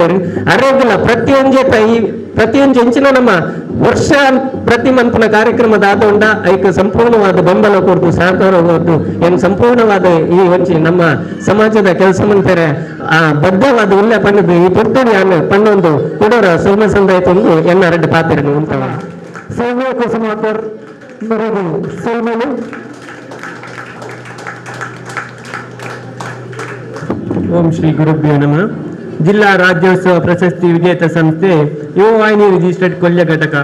ಅರೆಗುಲ ಪ್ರತಿಯೊಂದು ಹೆಂಚಿನ ನಮ್ಮ ವರ್ಷ ಪ್ರತಿ ಮಂತ್ನ ಕಾರ್ಯಕ್ರಮದ ಆದೊಂಡ ಐಕ ಸಂಪೂರ್ಣವಾದ ಬೆಂಬಲ ಕೊಡ್ತು ಸಹಕಾರ ಕೊಡ್ತು ಏನು ಸಂಪೂರ್ಣವಾದ ಈ ಒಂಚಿ ನಮ್ಮ ಸಮಾಜದ ಕೆಲಸ ಮಂತಾರೆ ಆ ಬದ್ಧವಾದ ಉಲ್ಲೆ ಪಣ್ಣದು ಈ ಪುರ್ತುಡು ಯಾನು ಪಣ್ಣೊಂದು ಕೊಡೋರ ಸೋಮ ಸಂದಾಯ್ತೊಂದು ಎನ್ನ 2 ಪಾತ್ರೆ ಉಂಟವ ಸೌಮ್ಯ ಕುಸುಮಾಕರ್ ಮರದು ಸೋಮಲು ಓಂ ಶ್ರೀ ಗುರುಭ್ಯೋ ನಮಃ. ಜಿಲ್ಲಾ ರಾಜ್ಯೋತ್ಸವ ಪ್ರಶಸ್ತಿ ವಿಜೇತ ಸಂಸ್ಥೆ ಯುವವಾಹಿನಿ ರಿಜಿಸ್ಟರ್ಡ್ ಕೊಲ್ಯ ಘಟಕ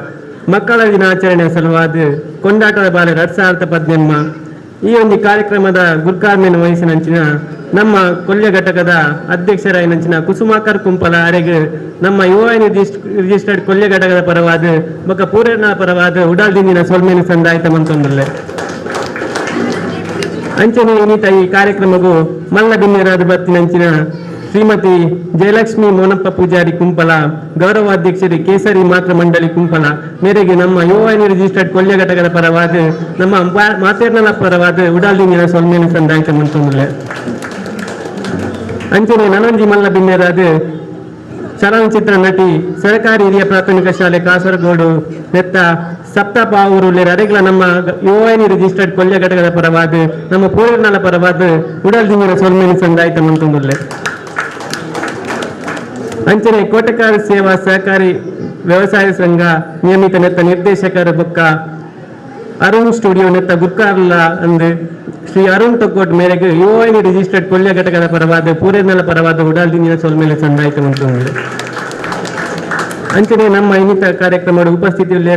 ಮಕ್ಕಳ ದಿನಾಚರಣೆ ಸಲುವಾದ ಕೊಂಡಾಟದ ಬಾಲೆ 2018 ಈ ಒಂದು ಕಾರ್ಯಕ್ರಮದ ಗುರುಕಾರ್ಮೆಯನ್ನು ವಹಿಸಿನಂಚಿನ ನಮ್ಮ ಕೊಲ್ಯ ಘಟಕದ ಅಧ್ಯಕ್ಷರಾಯಿನಂಚಿನ ಕುಸುಮಾಕರ್ ಕುಂಪಲ ಅರೆಗೆ ನಮ್ಮ ಯುವವಾಹಿನಿ ರಿಜಿಸ್ಟರ್ಡ್ ಕೊಲ್ಯ ಘಟಕದ ಪರವಾದ ಬೊಕ್ಕ ಪೂರಣ ಪರವಾದ ಉಡಾಲ್ದಿಂದಿನ ಸೊಲ್ಮೇನು ಸಂದಾಯಿತ ಮಂತೊಂದುಲ್ಲೆ ಅಂಚನೆ ಇನ್ನಿತ ಈ ಕಾರ್ಯಕ್ರಮಗೂ ಮಲ್ಲ ಬಿನ್ನೆರಾದ ಬತ್ತಿನಂಚಿನ ಶ್ರೀಮತಿ ಜಯಲಕ್ಷ್ಮಿ ಮೋನಪ್ಪ ಪೂಜಾರಿ ಕುಂಪಲ ಗೌರವಾಧ್ಯಕ್ಷರು ಕೇಸರಿ ಮಾತೃ ಮಂಡಳಿ ಕುಂಪಲ ಮೇರೆಗೆ ನಮ್ಮ ಯುವವಾಹಿನಿ ರಿಜಿಸ್ಟರ್ಡ್ ಕೊಲ್ಯ ಘಟಕದ ಪರವಾದ ನಮ್ಮ ಮಾತೆರ್ನಲ ಪರವಾದ ಉಡಾಲ್ದಿಂದಿನ ಸೊಲ್ಮೇನು ಸಂದಾಯಿತ ಮಂತೊಂದುಲ್ಲೆ ಅಂಚನೆ ನನಂಜಿ ಮಲ್ಲ ಬಿನ್ನೆರಾದ ಚಲನಚಿತ್ರ ನಟಿ ಸರ್ಕಾರಿ ಹಿರಿಯ ಪ್ರಾಥಮಿಕ ಶಾಲೆ ಕಾಸರಗೋಡು ನೆತ್ತ ಸಪ್ತಪಾವೂರುಲೆ ಅರೆಗ್ಲ ನಮ್ಮ ಯುವವಾಹಿನಿ ರಿಜಿಸ್ಟರ್ಡ್ ಕೊಲ್ಯ ಘಟಕದ ಪರವಾದ ನಮ್ಮ ಪೂರ್ಣಲ ಪರವಾದ ಉಡಲ್ ದಿಂಗಿನ ಸೊಲ್ಮೇನಿ ಸಂದಾಯಿತ ಮಂತುಂದುಲ್ಲೆ ಅಂಚನೆ ಕೋಟಕಾರ ಸೇವಾ ಸಹಕಾರಿ ವ್ಯವಸಾಯ ಸಂಘ ನಿಯಮಿತ ನೆತ್ತ ನಿರ್ದೇಶಕರ ಬೊಕ್ಕ ಅರುಣ್ ಸ್ಟುಡಿಯೋ ನೆತ್ತ ಗುರ್ಕಾರ್ಲ ಅಂದು ಶ್ರೀ ಅರುಣ್ ತೊಕ್ಕೋಟ್ ಮೇರೆಗೆ ಯುವವಾಹಿನಿ ರಿಜಿಸ್ಟರ್ಡ್ ಕೊಲ್ಯ ಘಟಕದ ಪರವಾದ ಪೂರ್ಣಲ ಪರವಾದ ಉಡಲ್ ದಿಂಗಿನ ಸೊಲ್ಮೇಲೆ ಸಂದಾಯಿತ ಮಂತುಂದುಲ್ಲೆ ಅಂಚನೆ ನಮ್ಮ ಇನ್ನಿತ ಕಾರ್ಯಕ್ರಮದ ಉಪಸ್ಥಿತಿಯಲ್ಲಿ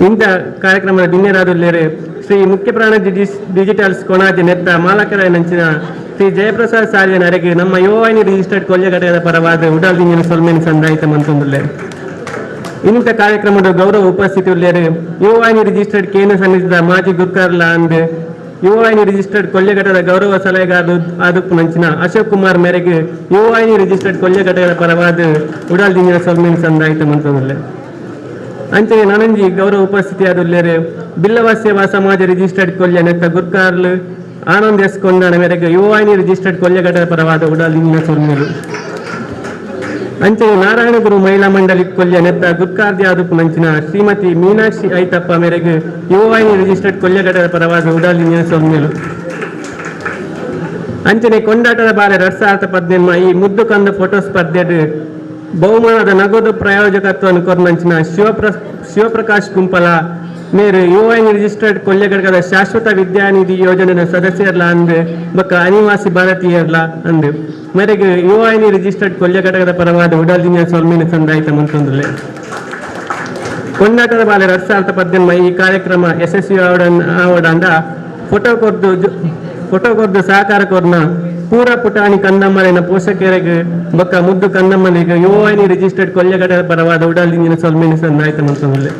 ಇಂಥ ಕಾರ್ಯಕ್ರಮದ ದಿನ್ಯರಾದುಲ್ಲೇರೆ ಶ್ರೀ ಮುಖ್ಯ ಪ್ರಾಣ ಡಿಜಿಟಲ್ಸ್ ಕೊಣಾಜಿ ನೆತ್ತ ಮಾಲಕರ ನಂಚಿನ ಶ್ರೀ ಜಯಪ್ರಸಾದ್ ಸಾಲಿಯ ನರೆಗೆ ನಮ್ಮ ಯುವವಾಹಿನಿ ರಿಜಿಸ್ಟರ್ಡ್ ಕೊಲ್ಯ ಘಟಕದ ಪರವಾದ ಉಡಲ್ ದಿಂಗಿನ ಸೊಲ್ಮೇನಿ ಸಂದಾಯಿತ ಮಂತುಂದುಲ್ಲೆ ಇಂಥ ಕಾರ್ಯಕ್ರಮದ ಗೌರವ ಉಪಸ್ಥಿತಿಯುಳ್ಳೇರು ಯುವವಾಹಿನಿ ರಿಜಿಸ್ಟರ್ಡ್ ಕೇಂದ್ರ ಸಲ್ಲಿಸಿದ ಮಾಜಿ ಗುರ್ಕಾರ್ಲ ಅಂದ್ ಯುವವಾಹಿನಿ ರಿಜಿಸ್ಟರ್ಡ್ ಕೊಲ್ಯ ಘಟಕದ ಗೌರವ ಸಲಹೆಗಾರ ಆದುಪ್ಪು ನಂಚಿನ ಅಶೋಕ್ ಕುಮಾರ್ ಮೇರೆಗೆ ಯುವವಾಹಿನಿ ರಿಜಿಸ್ಟರ್ಡ್ ಕೊಲ್ಯ ಘಟಕದ ಪರವಾದ ಉಡಲ್ ದಿಂಗಿನ ಸೊಲ್ಮೇನಿ ಸಂದಾಯಿತ ಮಂತುಂದುಲ್ಲೆ ಅಂಚನೆ ನನಂಜಿ ಗೌರವ ಉಪಸ್ಥಿತಿಯಾದುಲ್ಲೇರು ಬಿಲ್ಲವ ಸೇವಾ ಸಮಾಜ ರಿಜಿಸ್ಟರ್ಡ್ ಕೊಲ್ಯ ನೆತ್ತ ಗುರ್ಕಾರ್ಲು ಆನಂದ್ ಎಸ್ ಕೊಂಡನ ಮೇರೆಗೆ ಯುವವಾಹಿನಿ ರಿಜಿಸ್ಟರ್ಡ್ ಕೊಲ್ಯ ಘಟಕದ ಪರವಾದ ಉಡಲ್ ದಿಂಗಿನ ಸೊಲ್ಮೇಲು ಅಂಚನೆ ನಾರಾಯಣಗುರು ಮಹಿಳಾ ಮಂಡಳಿ ಕೊಲ್ಯ ನೆತ್ತ ಗುರ್ಕಾರ್ದಿ ಆದುಪ್ಪು ನಂಚಿನ ಶ್ರೀಮತಿ ಮೀನಾಕ್ಷಿ ಐತಪ್ಪ ಮೇರೆಗೆ ಯುವವಾಹಿನಿ ರಿಜಿಸ್ಟರ್ಡ್ ಕೊಲ್ಯ ಘಟಕದ ಪರವಾದ ಉಡಲ್ ದಿಂಗಿನ ಸೊಲ್ಮೇಲು ಅಂಚನೆ ಕೊಂಡಾಟದ ಬಾಲೆ 2018 ಈ ಮುದ್ದು ಕಂದ ಫೋಟೋ ಸ್ಪರ್ಧೆಡ್ ಬಹುಮಾನದ ನಗದು ಪ್ರಾಯೋಜಕತ್ವವನ್ನು ಕೊರ್ನಂಚಿನ ಶಿವಪ್ರಕಾಶ್ ಕುಂಪಲ ಮೇರು ಯುವವಾಹಿನಿ ರಿಜಿಸ್ಟರ್ಡ್ ಕೊಲ್ಯ ಘಟಕದ ಶಾಶ್ವತ ವಿದ್ಯಾನಿಧಿ ಯೋಜನೆಯ ಸದಸ್ಯರ್ಲ ಅಂದು ಬೊಕ್ಕ ಅನಿವಾಸಿ ಭಾರತೀಯರ್ಲ ಅಂದು ಮೇರೆಗೆ ಯುವವಾಹಿನಿ ರಿಜಿಸ್ಟರ್ಡ್ ಕೊಲ್ಯ ಘಟಕದ ಪರವಾದ ಉಡಲ್ ದಿಂಗಿನ ಸೊಲ್ಮೇನಿ ಸಂದಾಯಿತ ಮಂತೊಂದುಲ್ಲೆ ಕೊಂಡಾಟದ ಬಾಲೆ 2018 ಈ ಕಾರ್ಯಕ್ರಮ ಯಶಸ್ವಿ ಆವಡಂದ ಫೋಟೋ ಕೊರ್ದು ಸಹಕಾರ ಕೊರ್ನ ಪೂರ ಪುಟಾಣಿ ಕಂದಮ್ಮಲಿನ ಪೋಷಕರಿಗೆ ಬೊಕ್ಕ ಮುದ್ದು ಕಂದಮ್ಮನಿಗೆ ಯುವವಾಹಿನಿ ರಿಜಿಸ್ಟರ್ಡ್ ಕೊಲ್ಯ ಘಟಕದ ಪರವಾದ ಉಡಲ್ ದಿಂಗಿನ ಸೊಲ್ಮೇನಿ ಸಂದಾಯಿತ ಮಂತೊಂದುಲ್ಲೆ